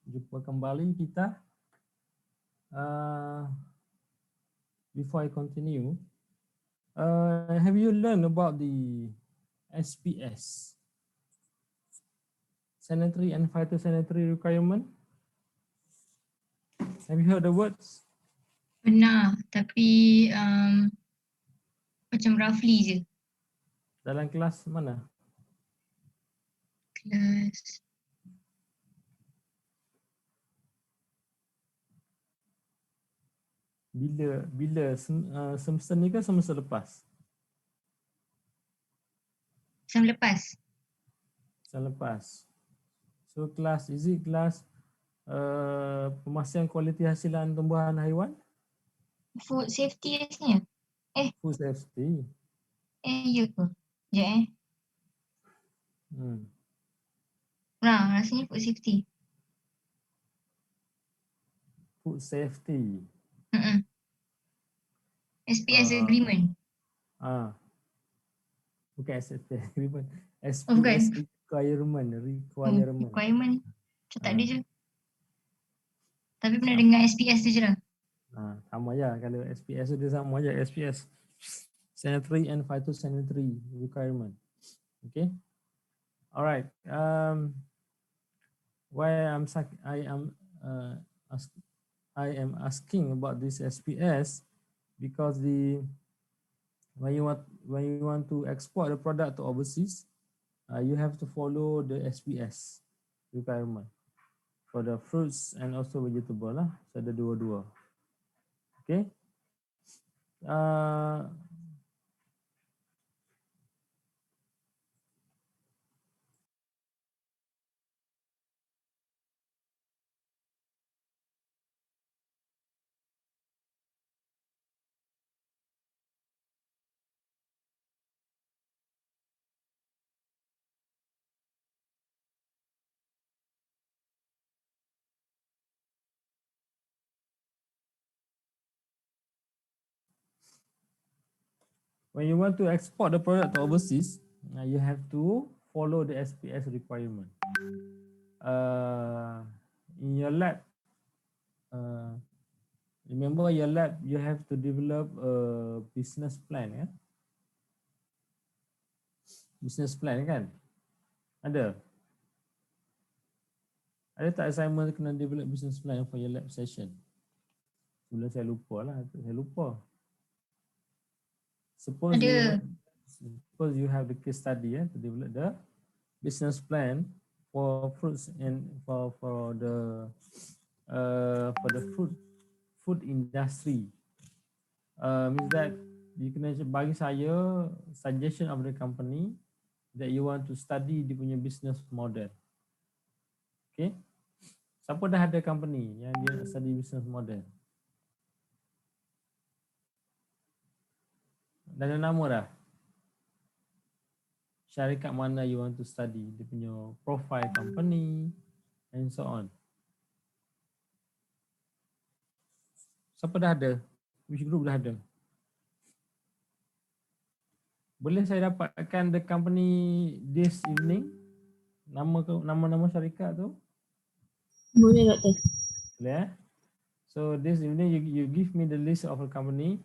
Jumpa kembali kita. Before I continue, have you learned about the SPS, sanitary and phytosanitary requirement? Have you heard the words? Pernah, tapi macam roughly je. Dalam kelas mana? Kelas Semester ni ke semester lepas? sem lepas. Semester lepas. So kelas, is it kelas pemastian kualiti hasilan tumbuhan haiwan? Food safety rasanya. Food safety. Ya ke? Sekejap rasanya food safety. Food safety. SPS agreement. Bukan SPS agreement. Oh, bukan. SPS requirement. Requirement. Macam tak ada je. Tapi pernah Sama. dengar SPS tu je lah. Sama je kalau SPS tu dia sama je. SPS sanitary and phytosanitary requirement. Okay. Alright. Why I am asking about this SPS because when you want to export the product to overseas, you have to follow the SPS requirement for the fruits and also vegetable lah. So ada dua-dua. Okay. When you want to export the product to overseas, you have to follow the SPS requirement. In your lab, remember your lab, you have to develop a business plan, ya? Business plan kan? Ada? Ada tak assignment kena develop business plan for your lab session? Sebelum saya lupa lah, saya lupa. Suppose you have the case study to develop the business plan for fruits and for the food industry. Means that you can bagi saya suggestion of the company that you want to study dia punya business model. Okay. Siapa dah ada company yang dia nak study business model? Dah ada nama dah? Syarikat mana you want to study? Dia punya profile company and so on. Siapa dah ada? Which group dah ada? Boleh saya dapatkan the company this evening? Nama syarikat tu? Boleh Doktor. Boleh. So this evening you give me the list of a company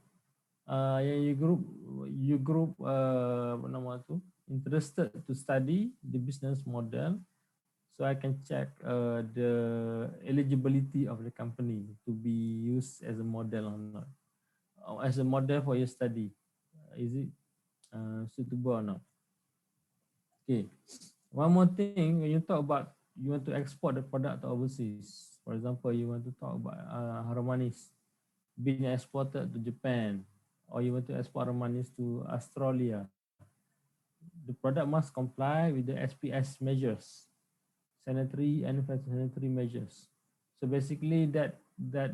yang you group apa nama tu, interested to study the business model, so I can check the eligibility of the company to be used as a model or not, as a model for your study. Is it suitable or not? Okay. One more thing, when you talk about you want to export the product to overseas, for example, you want to talk about harum manis, being exported to Japan, or you want to export Armanis to Australia, the product must comply with the SPS measures, sanitary and phytosanitary measures. So basically that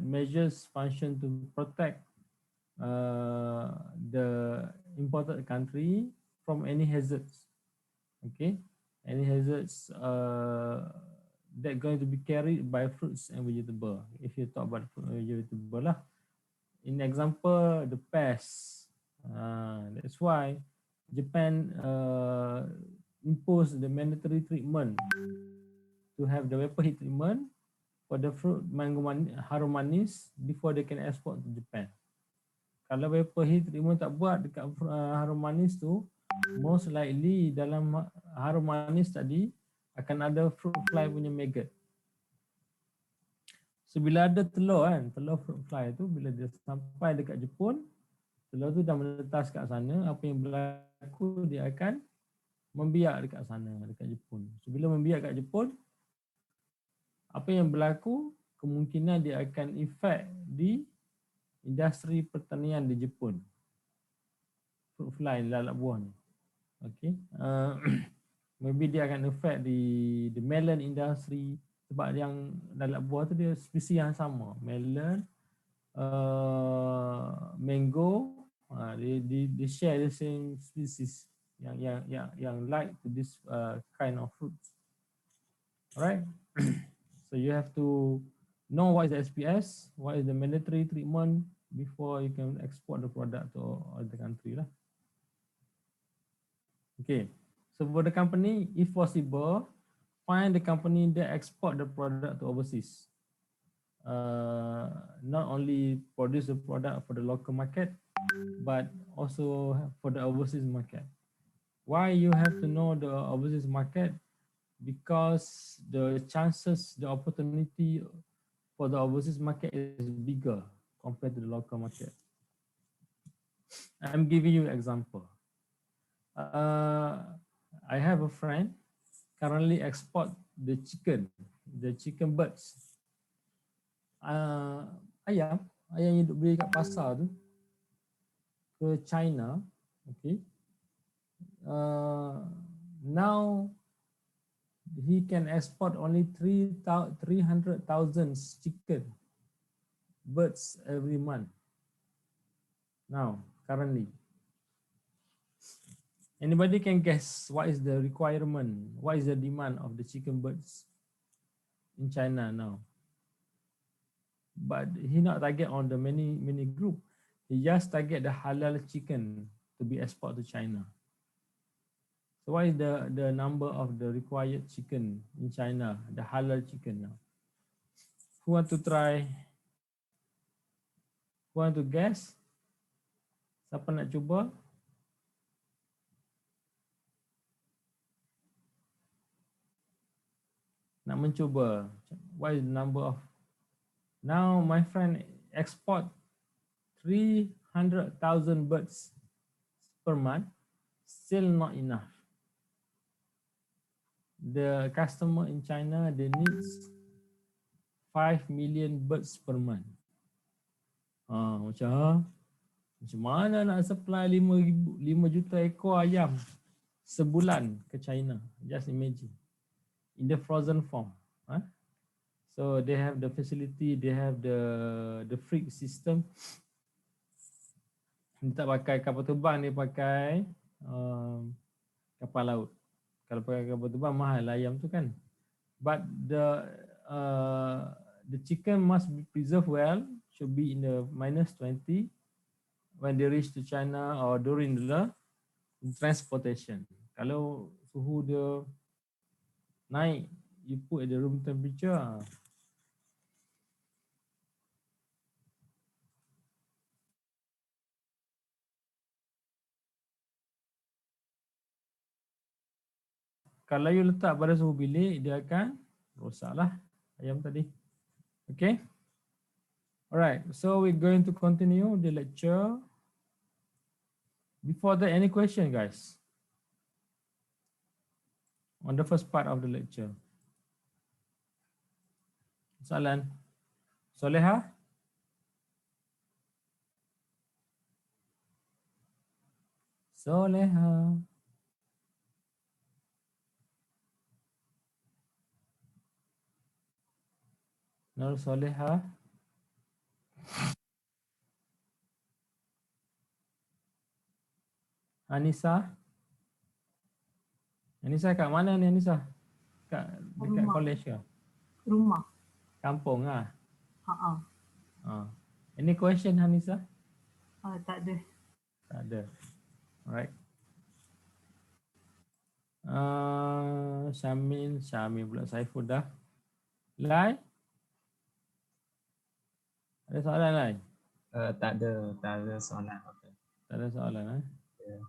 measures function to protect the imported country from any hazards. Okay, any hazards that going to be carried by fruits and vegetable. If you talk about fruit and vegetable lah. In example, the pests. That's why Japan imposed the mandatory treatment to have the vapor heat treatment for the fruit mango harum manis before they can export to Japan. Kalau vapor heat treatment tak buat dekat harum manis tu, most likely dalam harum manis tadi akan ada fruit fly punya maggot. So bila ada telur kan, telur fruit fly tu bila dia sampai dekat Jepun, telur tu dah menetas kat sana, apa yang berlaku dia akan membiak dekat sana, dekat Jepun. So bila membiak kat Jepun, apa yang berlaku, kemungkinan dia akan efek di industri pertanian di Jepun. Fruit fly, lalat buah ni. Okay. Maybe dia akan efek di the melon industry, sebab yang lalat buah tu dia spesies yang sama. Melon, mango, they share the same species yang like to this kind of fruits. Alright. So you have to know what is the SPS, what is the mandatory treatment before you can export the product to other country lah. Okay. So for the company, if possible, find the company that export the product to overseas. Not only produce the product for the local market, but also for the overseas market. Why you have to know the overseas market? Because the chances, the opportunity for the overseas market is bigger compared to the local market. I'm giving you an example. I have a friend currently export the chicken birds. Ayam yang beli kat pasar tu ke China, okay. Now he can export only 300,000 chicken birds every month. Now, currently. Anybody can guess what is the requirement, what is the demand of the chicken birds in China now? But he not target on the many group. He just target the halal chicken to be export to China. So what is the number of the required chicken in China, the halal chicken now? Who want to try? Who want to guess? Siapa nak cuba? Nak mencuba. What is the number of? Now my friend export 300,000 birds per month, still not enough. The customer in China, they need 5 million birds per month. Macam mana nak supply 5 juta ekor ayam sebulan ke China? Just imagine. In the frozen form. So they have the facility, they have the freight system. Dia tak pakai kapal terbang, dia pakai kapal laut. Kalau pakai kapal terbang mahal ayam tu kan. But the chicken must be preserved well, should be in the -20 when they reach to China or during the transportation. Kalau suhu dia naik, you put at the room temperature. Kalau you letak pada suhu bilik, dia akan rosaklah ayam tadi. Okay. Alright, so we're going to continue the lecture. Before that, any question, guys? On the first part of the lecture. Soalan? Soleha? Soleha. Nur Soleha. Anissa. Anissa kat mana ni Anissa? Dekat Rumah. college ke? Rumah. Kampung lah. Ha. Any question Anissa? Tak ada. Tak ada. Alright. Syamil pula Saiful dah. Lai? Ada soalan Lai? Tak ada soalan. Okay. Tak ada soalan Yeah.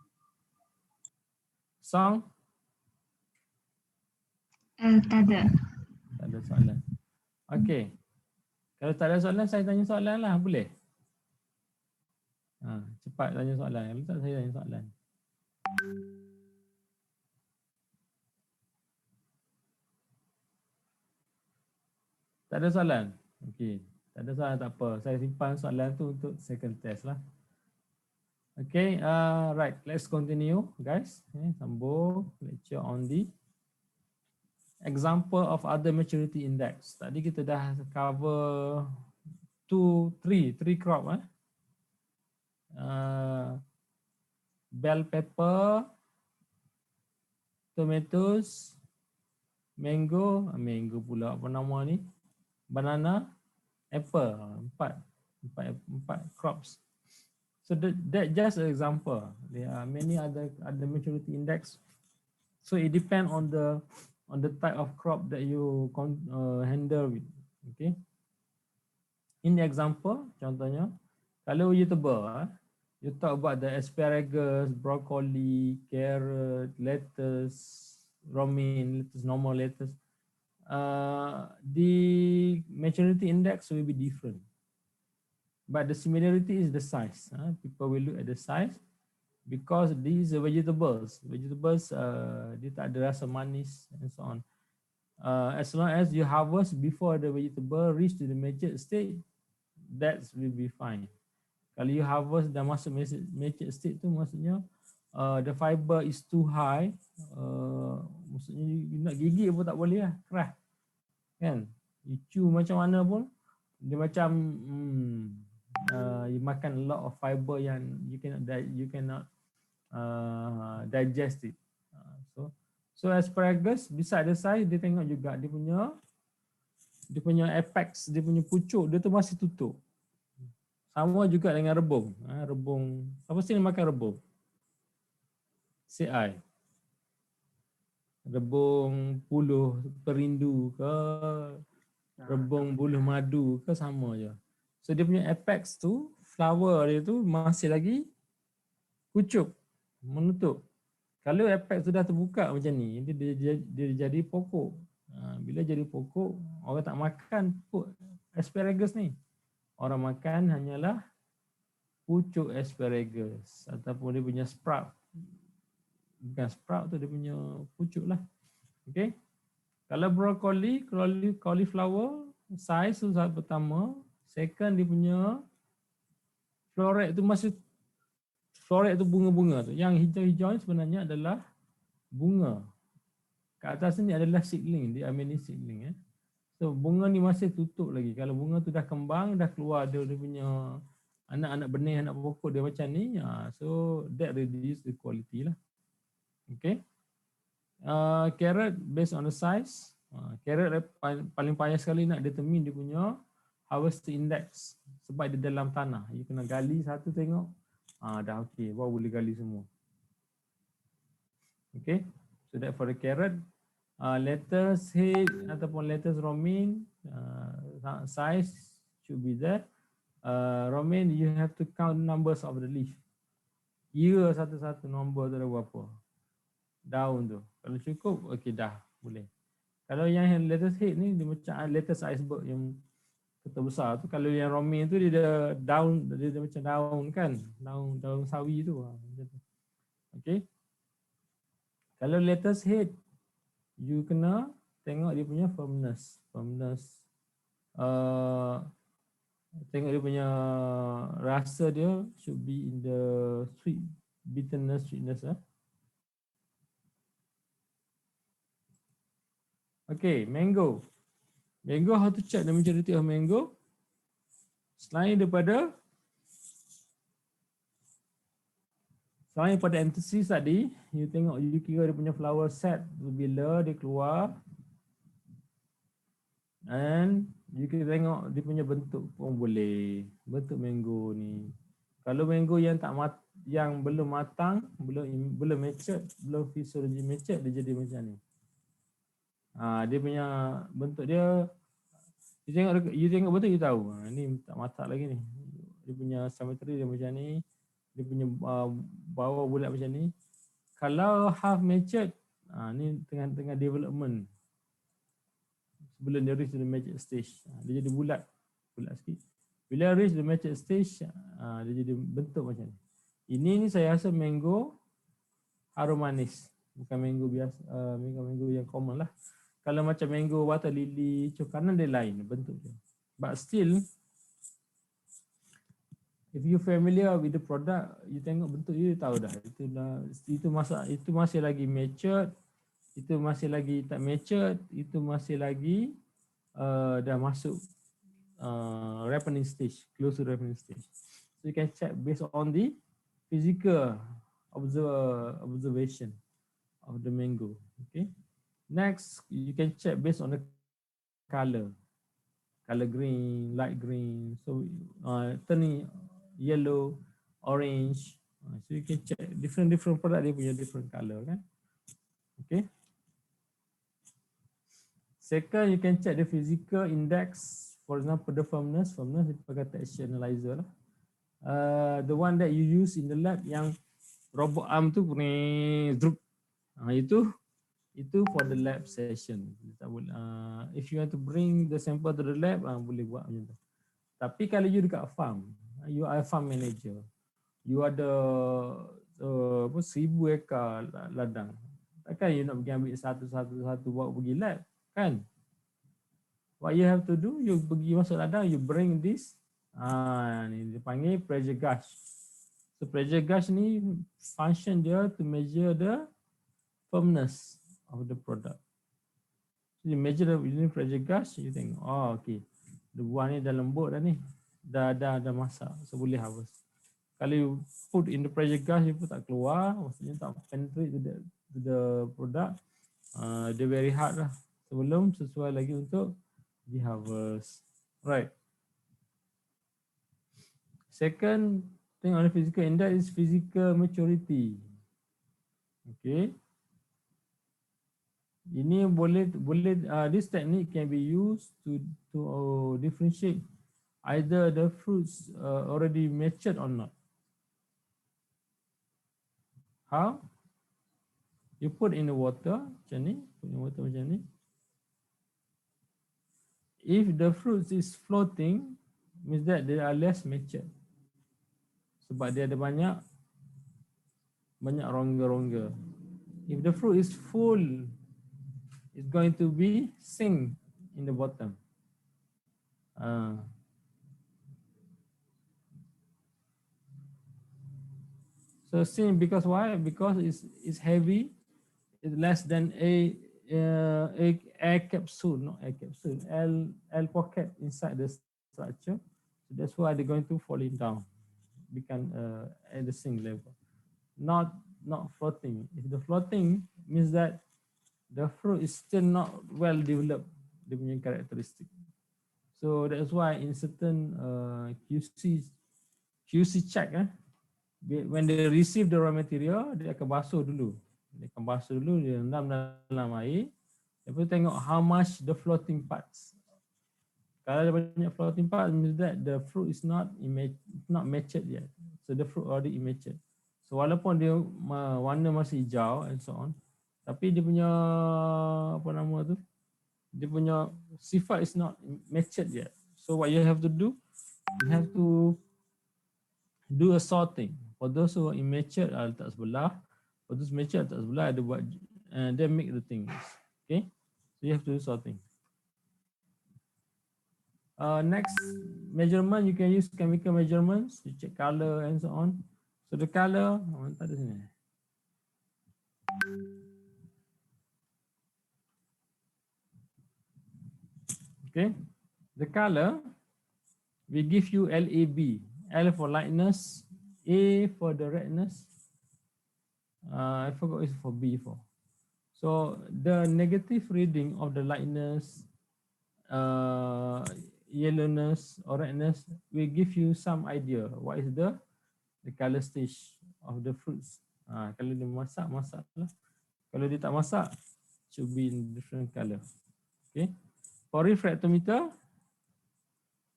Song? Tak ada. Tak ada soalan. Okay. Kalau tak ada soalan, saya tanya soalan lah. Boleh? Cepat tanya soalan. Kalau tak, saya tanya soalan. Tak ada soalan? Okay. Tak ada soalan, tak apa. Saya simpan soalan tu untuk second test lah. Okay. Right. Let's continue, guys. Sambung lecture on the example of other maturity index. Tadi kita dah cover three crop. Bell pepper, tomatoes, mango pula apa nama ni? Banana, apple. Empat crops. So that just an example. There are many other maturity index. So it depends on the type of crop that you handle with. Okay. In the example, contohnya, kalau vegetable, you talk about the asparagus, broccoli, carrot, lettuce, romaine, lettuce, normal lettuce. The maturity index will be different. But the similarity is the size. People will look at the size because these are vegetables. Vegetables, dia tak ada rasa manis and so on. As long as you harvest before the vegetable reach to the matured state, that will be fine. Kalau you harvest dah masuk matured state tu, maksudnya the fiber is too high. Maksudnya you nak gigit pun tak boleh lah, keras. Kan? You chew macam mana pun, dia macam you makan a lot of fiber yang you cannot digest it. So asparagus besar ada size, dia tengok juga dia punya apex, dia punya pucuk dia tu masih tutup. Sama juga dengan rebung. Rebung, siapa sini makan rebung? CI. Rebung puluh perindu ke, rebung buluh madu ke, sama je. So dia punya apex tu, flower dia tu masih lagi pucuk, menutup. Kalau apex tu dah terbuka macam ni, dia jadi pokok. Bila jadi pokok, orang tak makan asparagus ni. Orang makan hanyalah pucuk asparagus ataupun dia punya sprout. Bukan sprout tu, dia punya pucuk lah. Okay. Kalau broccoli, cauliflower, size tu saat pertama. Second, dia punya floret tu masih, floret tu bunga-bunga tu. Yang hijau-hijau ni sebenarnya adalah bunga. Kat atas ni adalah seedling, dia mini seedling. So bunga ni masih tutup lagi. Kalau bunga tu dah kembang, dah keluar dia punya anak-anak benih, anak pokok dia macam ni. So that reduce the quality lah. Okay. Carrot based on the size. Carrot paling payah sekali nak determine dia punya harvest index. Sebab dia dalam tanah. You kena gali satu tengok. Dah okey. Baru boleh gali semua. Okay. So that for the carrot. Lettuce head ataupun lettuce romaine, size should be there. Romaine, you have to count numbers of the leaf. Kira satu-satu nombor tu ada berapa. Daun tu. Kalau cukup, okey dah. Boleh. Kalau yang lettuce head ni, dia macam lettuce iceberg yang kata besar tu. Kalau yang romaine tu, dia daun, dia macam daun kan. Daun sawi tu. Okay. Kalau lettuce head, you kena tengok dia punya firmness. Tengok dia punya rasa dia should be in the sweet bitterness, sweetness. Okay, mango. Mango, how to check the maturity of mango? Selain daripada anthesis tadi, you tengok, you kira dia punya flower set bila dia keluar, and you kira tengok dia punya bentuk pun boleh, bentuk mango ni. Kalau mango yang yang belum matang, belum mature, belum physiology mature, dia jadi macam ni. Dia punya bentuk dia, you tengok betul, you tahu ni tak masak lagi ni. Dia punya symmetry dia macam ni, dia punya bawah bulat macam ni. Kalau half matured, ni tengah development, sebelum dia reach the mature stage, dia jadi bulat sikit. Bila reach the mature stage, dia jadi bentuk macam ni. Ini ni saya rasa mango harum manis, bukan mango biasa, mango yang common lah. Kalau macam mango water lily, cokanan dia lain bentuk dia. But still, if you familiar with the product, you tengok bentuk dia, tahu dah. Itu masih lagi matured, itu masih lagi tak matured, itu masih lagi dah masuk ripening stage, close to ripening stage. So you can check based on the physical observation of the mango. Okay. Next, you can check based on the color green, light green, so turning yellow, orange. So you can check different product, dia punya different color kan. Okay. Second, you can check the physical index, for example the firmness dia pakai texture analyzer lah. The one that you use in the lab yang robot arm tu itu for the lab session. If you want to bring the sample to the lab, boleh buat macam tu. Tapi kalau you dekat farm, you are a farm manager, you ada 1,000 ekar ladang, takkan you nak pergi ambil satu bawa pergi lab kan? What you have to do, you pergi masuk ladang, you bring this, ni dia panggil pressure gauge. So pressure gauge ni function dia to measure the firmness of the product. So you measure the pressure gauge, you tengok, okay, the buah ni dah lembut dah ni, dah masak, so boleh harvest. Kalau you put in the pressure gauge, you pun tak keluar, maksudnya tak penetrate to the product, dia very hard lah, sebelum sesuai lagi untuk di harvest. Right. Second thing on the physical index is physical maturity. Okay. Ini boleh this technique can be used to differentiate either the fruits already matured or not. How? You put in the water macam ni, If the fruits is floating, means that they are less matured. Sebab dia ada banyak rongga-rongga. If the fruit is full, it's going to be sink in the bottom. So sink because why? Because it's heavy. It's less than a air capsule, not air capsule, L pocket inside the structure. So that's why they're going to falling down, become at the sink level, not floating. If the floating means that the fruit is still not well developed, dia punya characteristic. So that's why in certain QC check, when they receive the raw material, dia akan basuh dulu. Dia rendam dalam air. Lepas tu tengok how much the floating parts. Kalau ada banyak floating parts, means that the fruit is not matured yet. So the fruit already immature. So walaupun dia warna masih hijau and so on, tapi dia punya dia punya sifat is not matured yet. So what you have to do, you have to do a sorting. For those who are immature, letak sebelah. For those mature, letak sebelah, ada buat, they make the things. Okay, so you have to do sorting. Next measurement, you can use chemical measurements to check color and so on. So the color, tak ada sini. Okay, the color, we give you LAB. L for lightness, A for the redness. I forgot it's for B for. So the negative reading of the lightness, yellowness or redness will give you some idea what is the color stage of the fruits. Kalau dia masak, masak lah. Kalau dia tak masak, should be in different color. Okay. For refractometer,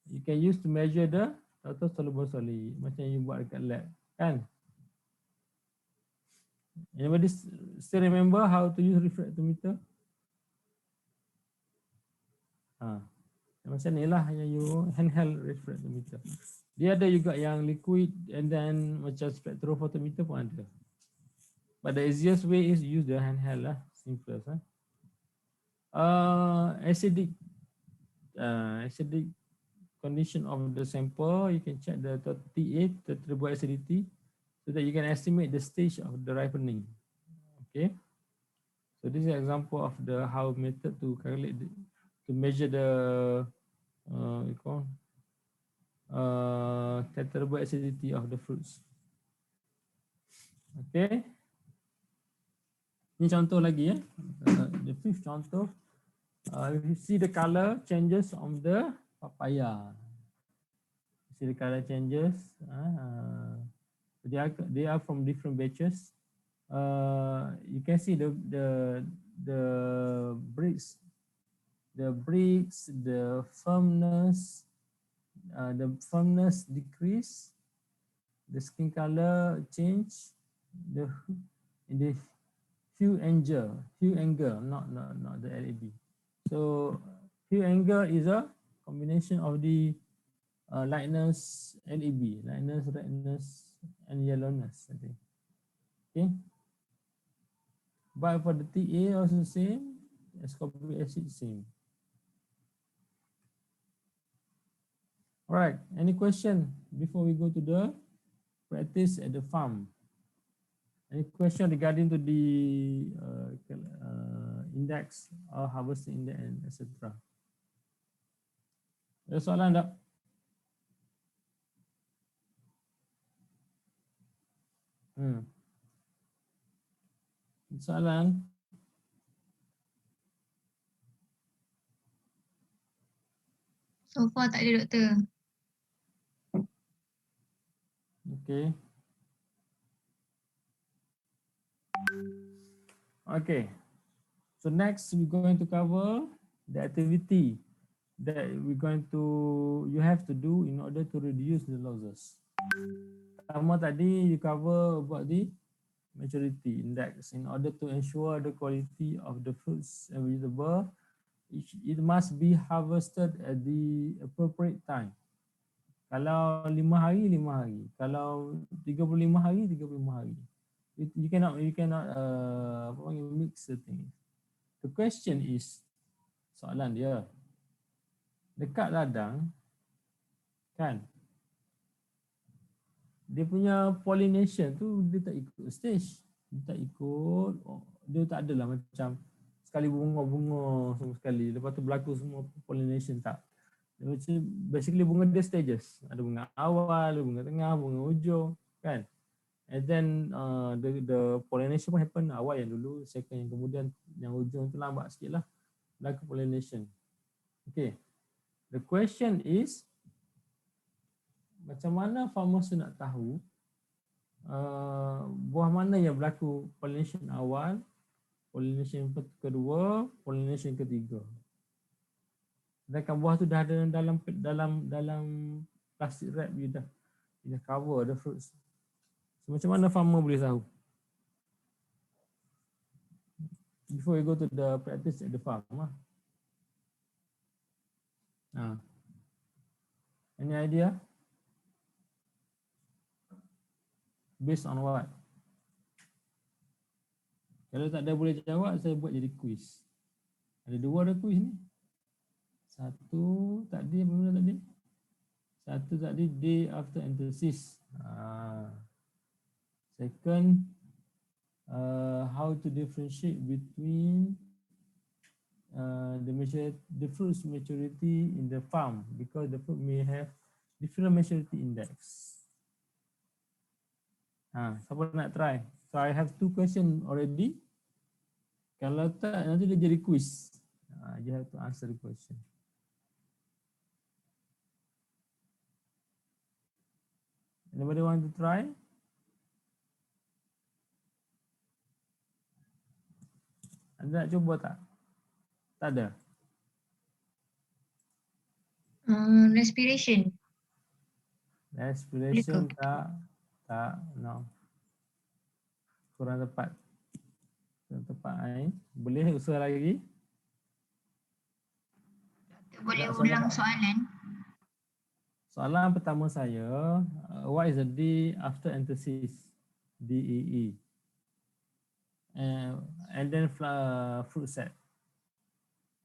you can use to measure the total soluble solid macam you buat dekat lab, kan? Anybody still remember how to use refractometer? Macam ni lah yang you handheld refractometer. Dia ada juga yang liquid and then macam spectrophotometer pun ada. But the easiest way is use the handheld lah, simplest lah. Acidic condition of the sample, you can check the TA, the triple acidity, so that you can estimate the stage of the ripening. Okay, so this is an example of the how method to calculate to measure the tetrable acidity of the fruits. Okay, ini contoh lagi ya. The fifth contoh, you see the color changes on the papaya. You see the color changes. They are from different batches. You can see the bricks, the firmness decrease, the skin color change, the hue angle, not the LAB. So hue angle is a combination of the lightness, LAB, lightness, redness, and yellowness, I think. Okay. But for the TA also same, ascorbic acid same. All right, any question before we go to the practice at the farm? Any question regarding to the index or harvesting index and etc. Ada soalan tak? Soalan? So far tak ada, doktor. Okay. Okay. So next we're going to cover the activity that you have to do in order to reduce the losses. Pertama tadi you cover about the maturity index. In order to ensure the quality of the fruits and vegetable, it must be harvested at the appropriate time. Kalau 5 hari, 5 hari. Kalau 35 hari, 35 hari. You cannot mix the thing. The question is, soalan dia, dekat ladang, kan, dia punya pollination tu dia tak ikut stage. Dia tak ikut, dia tak adalah macam sekali bunga-bunga semua sekali. Lepas tu berlaku semua pollination, tak. Basically bunga dia stages. Ada bunga awal, bunga tengah, bunga hujung, kan. And then the pollination pun happen awal yang dulu, second yang kemudian, yang hujung tu lambat sikit lah. Berlaku pollination. Okay. The question is, macam mana farmers nak tahu buah mana yang berlaku pollination awal, pollination kedua, pollination ketiga. Sedangkan buah tu dah ada dalam plastic wrap, dia dah cover the fruits. So, macam mana farmer boleh tahu? Before we go to the practice at the farm. Any idea? Based on what? Kalau tak ada boleh jawab, saya buat jadi quiz. Ada 2 ada quiz ni. Satu tadi, apa benda tadi? Satu tadi day after anthesis. Second, how to differentiate between the fruit's maturity in the farm, because the fruit may have different maturity index. Siapa nak try? So I have 2 questions already. Kalau tak, nanti dia jadi quiz. You have to answer the question. Anybody want to try? Anda nak cuba tak? Tak ada. Respiration. Respiration tak, no. Kurang tepat. Kurang tepat. Boleh usaha lagi? Boleh Tak, ulang soalan? Soalan pertama saya, what is the day after enthesis? DEE. And then fruit set.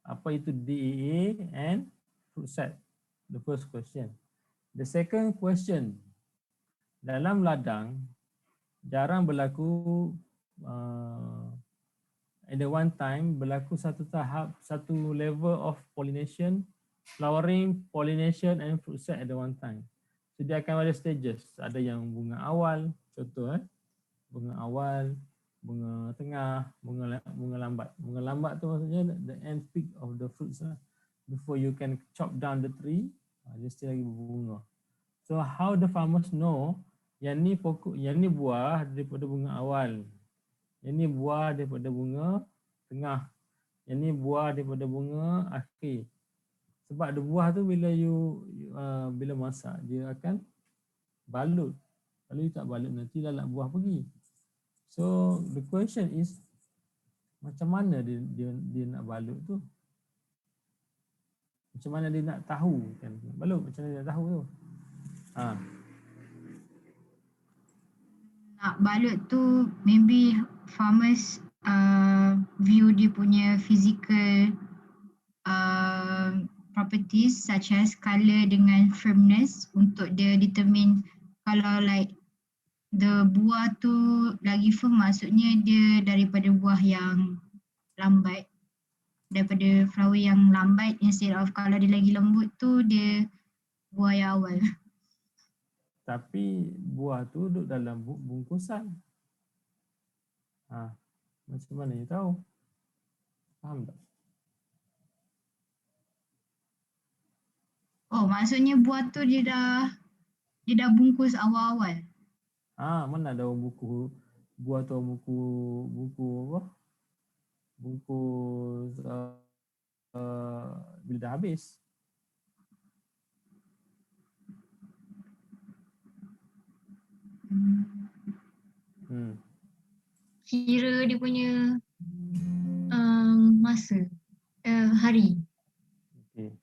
Apa itu DEE and fruit set? The first question. The second question, dalam ladang jarang berlaku at the one time berlaku satu level of pollination, flowering, pollination and fruit set at the one time. So dia akan ada stages. Ada yang bunga awal, contoh bunga awal, bunga tengah, bunga lambat. Bunga lambat tu maksudnya the end peak of the fruits lah. Before you can chop down the tree, dia still lagi berbunga. So how the farmers know yang ni pokok, yang ni buah daripada bunga awal, yang ni buah daripada bunga tengah, yang ni buah daripada bunga akhir. Sebab the buah tu bila bila masak dia akan balut. Kalau you tak balut nanti lalat buah pergi. So the question is macam mana dia nak balut tu? Macam mana dia nak tahu kan? Balut macam mana dia nak tahu tu? Nak balut tu maybe farmers view dia punya physical properties such as color dengan firmness untuk dia determine kalau like the buah tu lagi firm, maksudnya dia daripada buah yang lambat, daripada flower yang lambat, instead of kalau dia lagi lembut tu dia buah yang awal. Tapi buah tu duduk dalam bungkusan. Macam mana you tahu? Faham tak? Oh, maksudnya buah tu dia dah bungkus awal-awal. Mana ada buku buah tu buku apa? Bungkus bila dah habis. Kira dia punya masa, hari. Okay.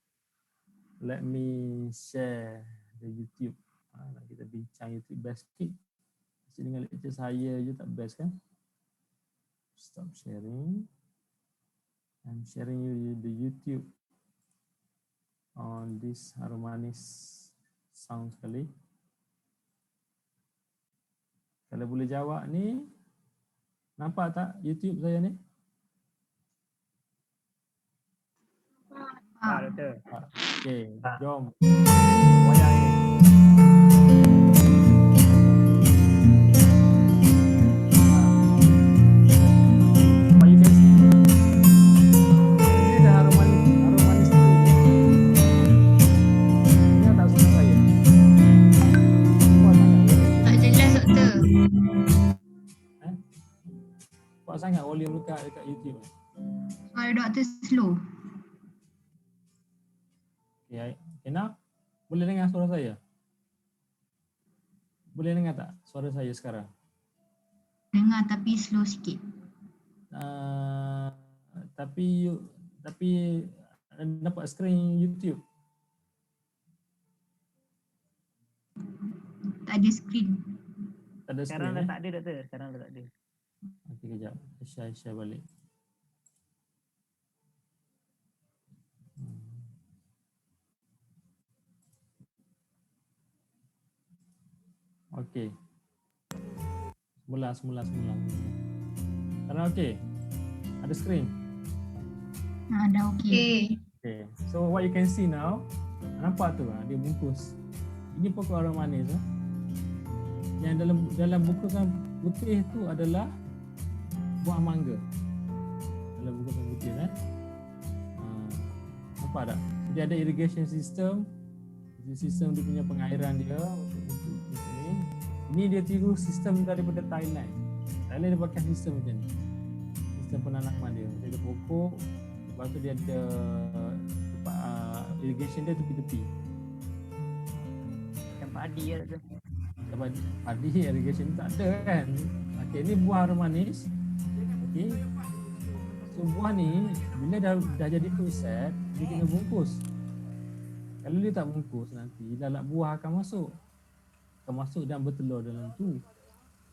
Let me share the YouTube. Nak kita bincang YouTube best sikit. Asyik dengan lecture saya je tak best kan? Stop sharing. I'm sharing you the YouTube on this harmonis sound sekali. Kalau boleh jawab ni, nampak tak YouTube saya ni? Doktor. Okay, jom. Wayang ni. Apa you can see? Ini ada harmonis tree. Ini tak suara saya. Tak jelas doktor. Kuat sangat volume dekat YouTube ni. Suara doktor slow. Okay, now boleh dengar suara saya? Boleh dengar tak suara saya sekarang? Dengar tapi slow sikit. Tapi dapat screen YouTube. Tak ada screen. Tak ada Sekarang screen dah tak ada doktor. Sekarang dah tak ada. Okey, kejap. Share balik. Okey. Semula. Sekarang okey. Ada screen. Dah okey. Okay. So what you can see now, nampak tu dia bungkus. Ini pokok arang manis. Yang dalam bungkusan putih tu adalah buah mangga. Dalam bungkusan putih nampak tak? Dia ada irrigation system. Sistem dia punya pengairan dia untuk ni. Ini dia tiru sistem daripada Thailand. Thailand dia pakai sistem macam ni. Sistem penanaman dia. Dia ada pokok, lepas tu dia ada irrigation dia tepi-tepi. Macam padi lah tu. Padi irrigation tak ada kan. Okey, ni buah arang manis. Okey. So buah ni bila dah jadi proses, dia kena bungkus. Kalau dia tak bungkus nanti lalat buah akan masuk dan bertelur dalam tu.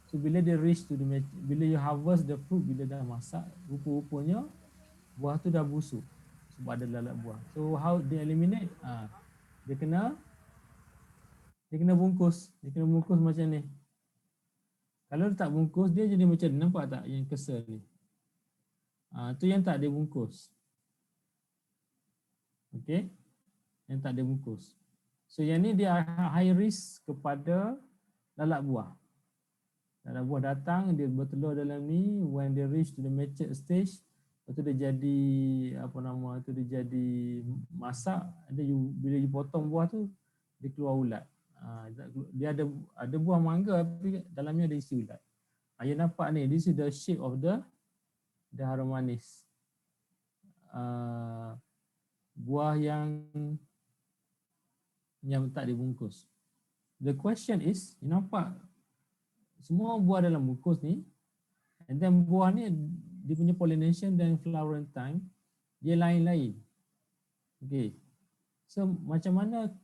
So bila dia reach to the bila you harvest the fruit, bila dah masak, rupa-rupanya buah tu dah busuk sebab ada lalat buah. So how they eliminate? Dia kena bungkus. Dia kena bungkus macam ni. Kalau dia tak bungkus, dia jadi macam ni. Nampak tak yang kesel ni? Tu yang tak dia bungkus. Okay? Yang tak dia bungkus. So yang ni dia high risk kepada lalat buah. Lalat buah datang, dia bertelur dalam ni. When they reach to the matured stage, lepas tu dia jadi dia jadi masak. Bila you potong buah tu, dia keluar ulat. Dia ada buah mangga tapi dalamnya ada isi ulat. You nampak ni, this is the shape of the arang manis. Buah yang tak dibungkus. The question is, you nampak semua buah dalam bungkus ni, and then buah ni dia punya pollination dan flowering time dia lain-lain. Okay. So macam mana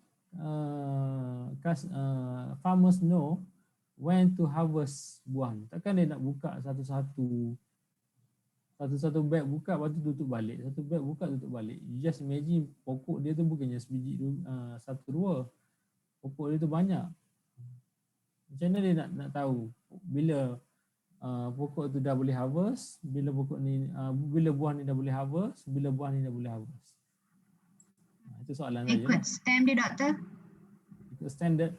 farmers know when to harvest buah ni? Takkan dia nak buka satu-satu beg buka, lepas tu tutup balik. Satu beg buka, tutup balik. You just imagine pokok dia tu bukannya sebiji satu dua. Pokok dia tu banyak. Macam mana dia nak tahu bila pokok tu dah boleh harvest, bila pokok ni bila buah ni dah boleh harvest, bila buah ni dah boleh harvest. Itu soalan saya. Ikut stem dia, doktor? Ikut standard.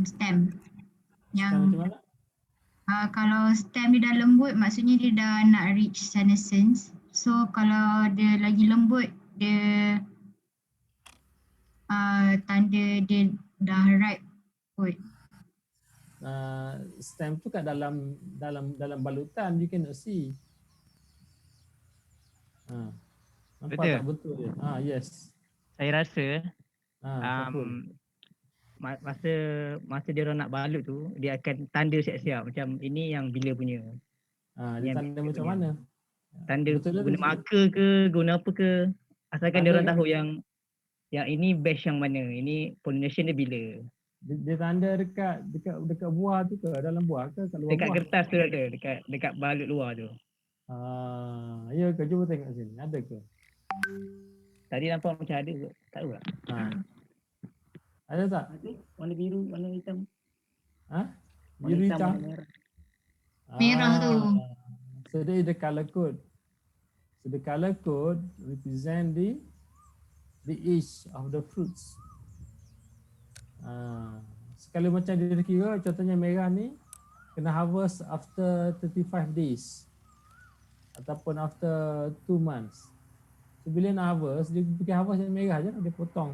Stem. Yang Macam mana? kalau stem dia dah lembut, maksudnya dia dah nak reach senescence. So kalau dia lagi lembut, dia tanda dia dah ripe kot. Stem tu kat dalam balutan, you cannot see. Nampak Betul. tak betul dia? Yes. Saya rasa Betul. masa dia orang nak balut tu, dia akan tanda siap-siap macam ini yang bila punya. Dia yang tanda bila macam punya. mana? Tanda Betul ke guna tu? marker ke, guna apa ke. Asalkan dia Tanda orang kan? tahu yang ini batch yang mana, ini pollination dia bila. Dia tanda dekat buah tu ke, dalam buah ke, kat luar Dekat buah? kertas tu ada, dekat balut luar tu. Ya ke, cuba tengok sini. Ada ke? Tadi nampak macam ada kot. Tak tahu tak? Ada tak? Ada. Warna biru, warna hitam. Warna Biru hitam. warna merah. Merah tu. So there is the color code. So the color code represent the age of the fruits. Sekali macam dia kira, contohnya merah ni kena harvest after 35 days ataupun after 2 months. So bila nak harvest, dia pergi harvest yang merah je, dia potong.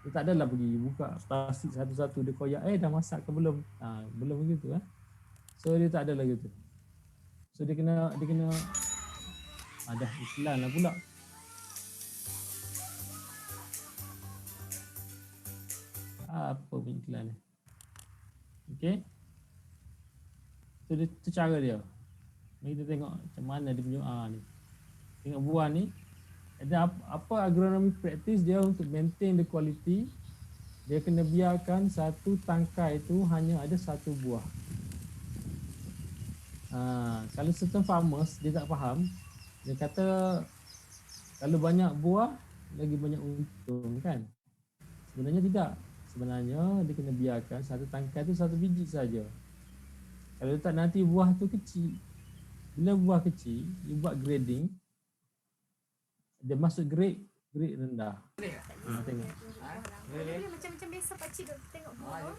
Dia tak adalah pergi buka plastik satu-satu, dia koyak, dah masak ke belum? Belum begitu . So dia tak ada lagi tu. So dia kena dah iklan lah pula. Apa pun iklan ni. Okay. So dia tu cara dia. Mari kita tengok macam mana dia punya ni. Tengok buah ni. Ada apa agronomi practice dia untuk maintain the quality. Dia kena biarkan satu tangkai tu hanya ada satu buah. Kalau certain farmers dia tak faham, dia kata kalau banyak buah lagi banyak untung kan. Sebenarnya tidak. Sebenarnya dia kena biarkan satu tangkai tu satu biji saja. Kalau tak nanti buah tu kecil. Bila buah kecil, you buat grading, dia masuk grade rendah. Tengok. Macam biasa pakcik tengok buah.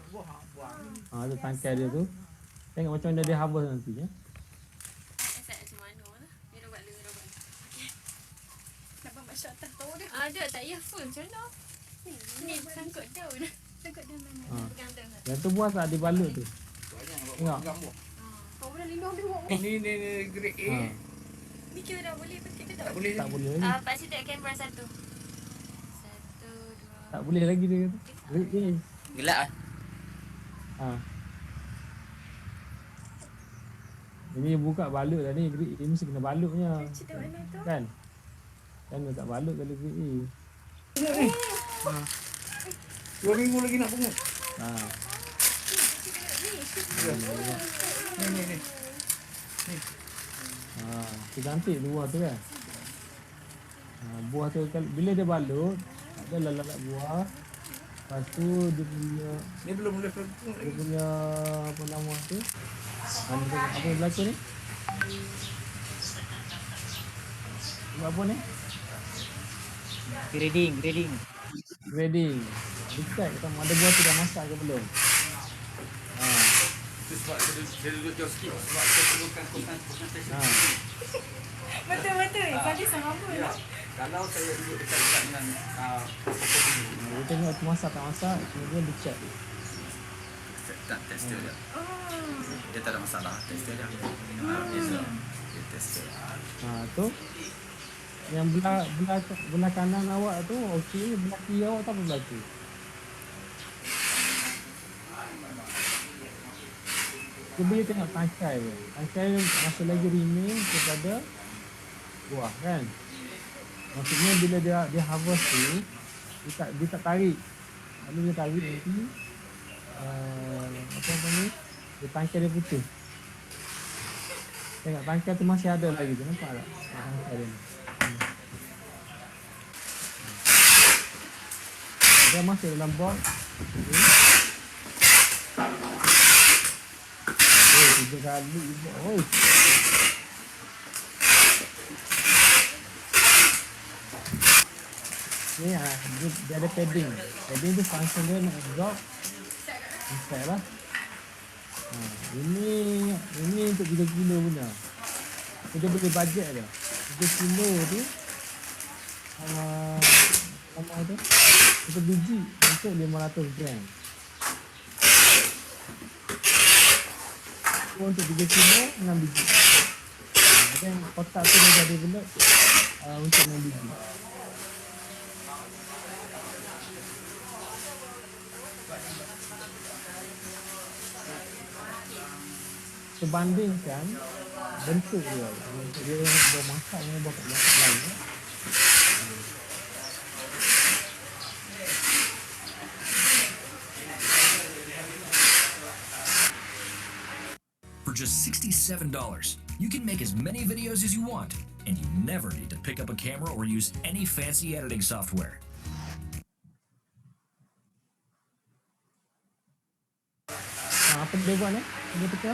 Tu tangkai dia tu. Tengok macam mana dia harvest nanti ya. Macam mana lah. Ni dah buat lu. Nampak masuk atas tahu dia. Ada tak ya full macam mana? Ni sangkut daun. Sangkut daun mana? Pegang daun. Yang tu buah tak dibalut tu. Tengok. Kau boleh lindung dia buat. Ni grade A. Ni kira dah boleh petik ke tak? Tak boleh. Tak boleh lagi. Pak Cik tengok kamera satu. Satu, dua. Tak boleh lagi dia kata. Grade A. Gelap ah. Ha. Ini buka balut dah ni. Grade A mesti kena balutnya. Cik tengok mana tu? Kan? Kan tak balut kalau grade A. Ha. 2 minggu lagi nak pungut. Ha. Ni. Ha, tu cantik tu buah tu kan. Ha, buah tu bila dia balut, tak ada lalat buah. Lepas tu dia punya Ni belum boleh pungut dia lagi. punya apa nama tu? Apa yang berlaku ni? Buat apa ni? Grading. Grading. Dekat sama ada buah tu dah masak ke belum. Ha. Itu sebab dia duduk jauh sikit. Sebab saya perlukan concentration. Ha. Betul. Tadi sama apa? Ya. Kalau saya duduk dekat dengan pokok ini. Dia tengok tu masak tak masak, kemudian dia check. Tak tester dia. Dia tak ada masalah. Tester dia. Dia tester. Ha tu. Yang belah kanan awak tu okey, belah kiri awak tak apa berlaku. Cuba you tengok tangkai dia. Tangkai masih lagi remain kepada buah kan. Maksudnya bila dia harvest tu, dia tak tarik. Kalau dia tarik nanti apa ni? Dia tangkai dia putus. Tengok tangkai tu masih ada lagi tu, nampak tak? Tangkai dia ni. Dia masih dalam box. Oh, 3 kali. Oh. Ni dia ada padding. Padding tu function dia nak drop. Inside lah. Ini untuk 3 kilo punya. Dia boleh budget dia. 3 kilo tu apa tu? Itu biji untuk 500 gram. Untuk 3 kilo 6 biji. Dan kotak tu dia jadi bulat untuk 6 biji. Sebandingkan bentuk dia. Bentuk dia yang buah masak dengan buah lain. For just $67, you can make as many videos as you want, and you never need to pick up a camera or use any fancy editing software. Apa dia buat ni? Dia teka.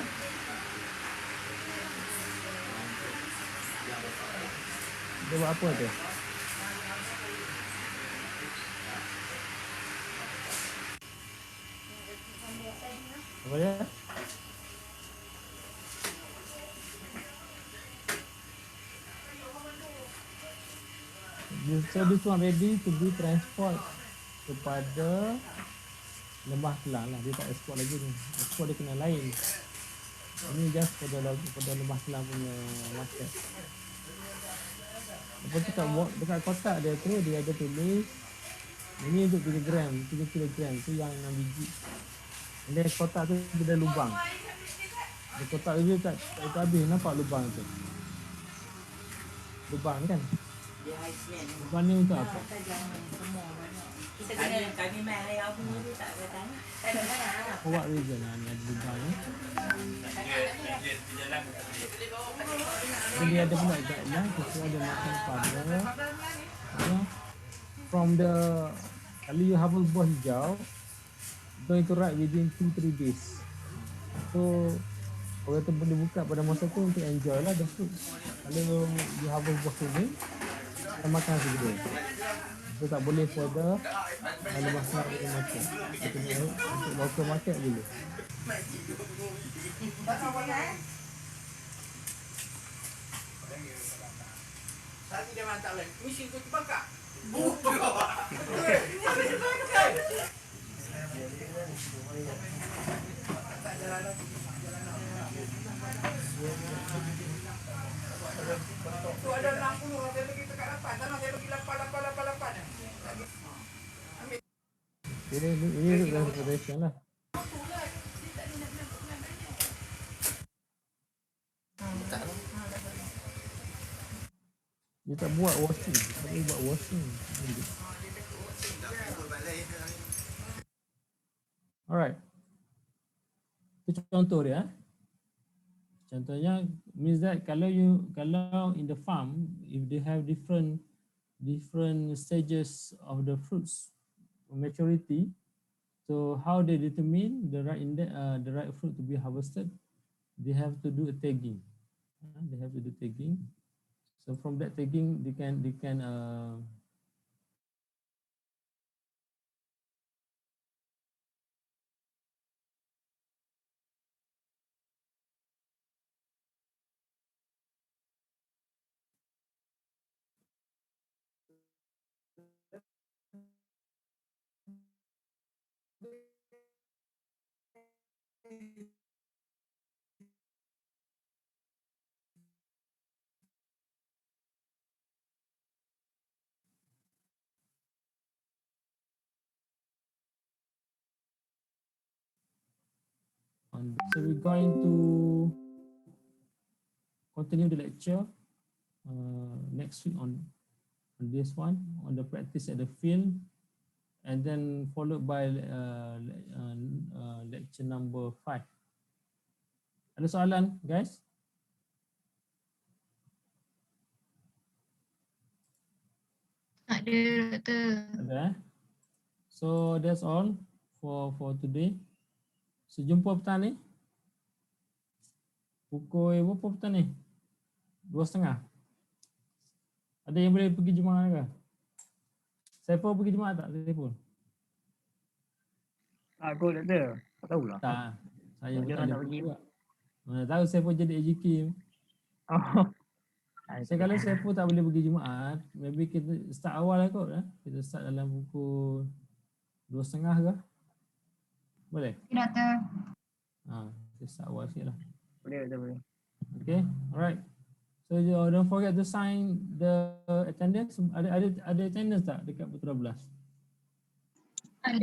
Dia buat apa tu? Apa dia? So this one ready to be transport kepada Lembah Kelang lah. Dia tak ekspor lagi ni. Ekspor dia kena lain. Ini just pada Lembah Kelang punya market. Lepas tu dekat kotak dia tu dia ada tulis ini untuk 3 gram, 3 kilogram tu yang 6 biji. Dan kotak tu ada lubang. Di kotak tu tak habis, nampak lubang tu. Lubang kan? Lubang ni untuk apa? What reason ni ada lubang ni? Jadi ada pula guideline sesuai ada makan pada from the kalau you have a buah hijau going to ripe within 2-3 days. So Orang tu boleh buka pada masa tu untuk enjoy lah the fruit. Kalau you harvest buah ni, kita makan segera. Kita tak boleh further kalau masak di market. Kita nak untuk local market boleh. Tadi dia mantap lagi. Mesin tu terbakar. Tu ada 60 saya pergi dekat 8. Tanah saya pergi 8. Ini dah preparation lah. Dia tak buat washing. Tak boleh buat washing. Alright. Itu contoh dia. Contohnya means that kalau in the farm, if they have different stages of the fruits maturity, so how they determine the right fruit to be harvested, they have to do a tagging. They have to do tagging. So from that tagging, they can so we're going to continue the lecture next week on this one, on the practice at the field, and then followed by lecture number 5. Ada soalan, guys? Tak ada, Doktor. Ada. So that's all for today. So jumpa petang ni. Pukul berapa petang ni? 2:30. Ada yang boleh pergi Jumaat ke? Saya pun pergi Jumaat tak? Saya pun. Aku Doktor. Tak tahulah. Tak. Saya pun tak Jangan ada nak pergi. juga. Mana tahu saya pun jadi AJK. Oh. So kalau saya pun tak boleh pergi Jumaat, maybe kita start awal lah kot. Kita start dalam pukul 2:30 ke? Boleh? Okay, Doktor. Kita start awal sikit lah. Boleh Doktor, boleh. Okay, alright. So don't forget to sign the attendance. Ada attendance tak dekat pukul 12? Ada.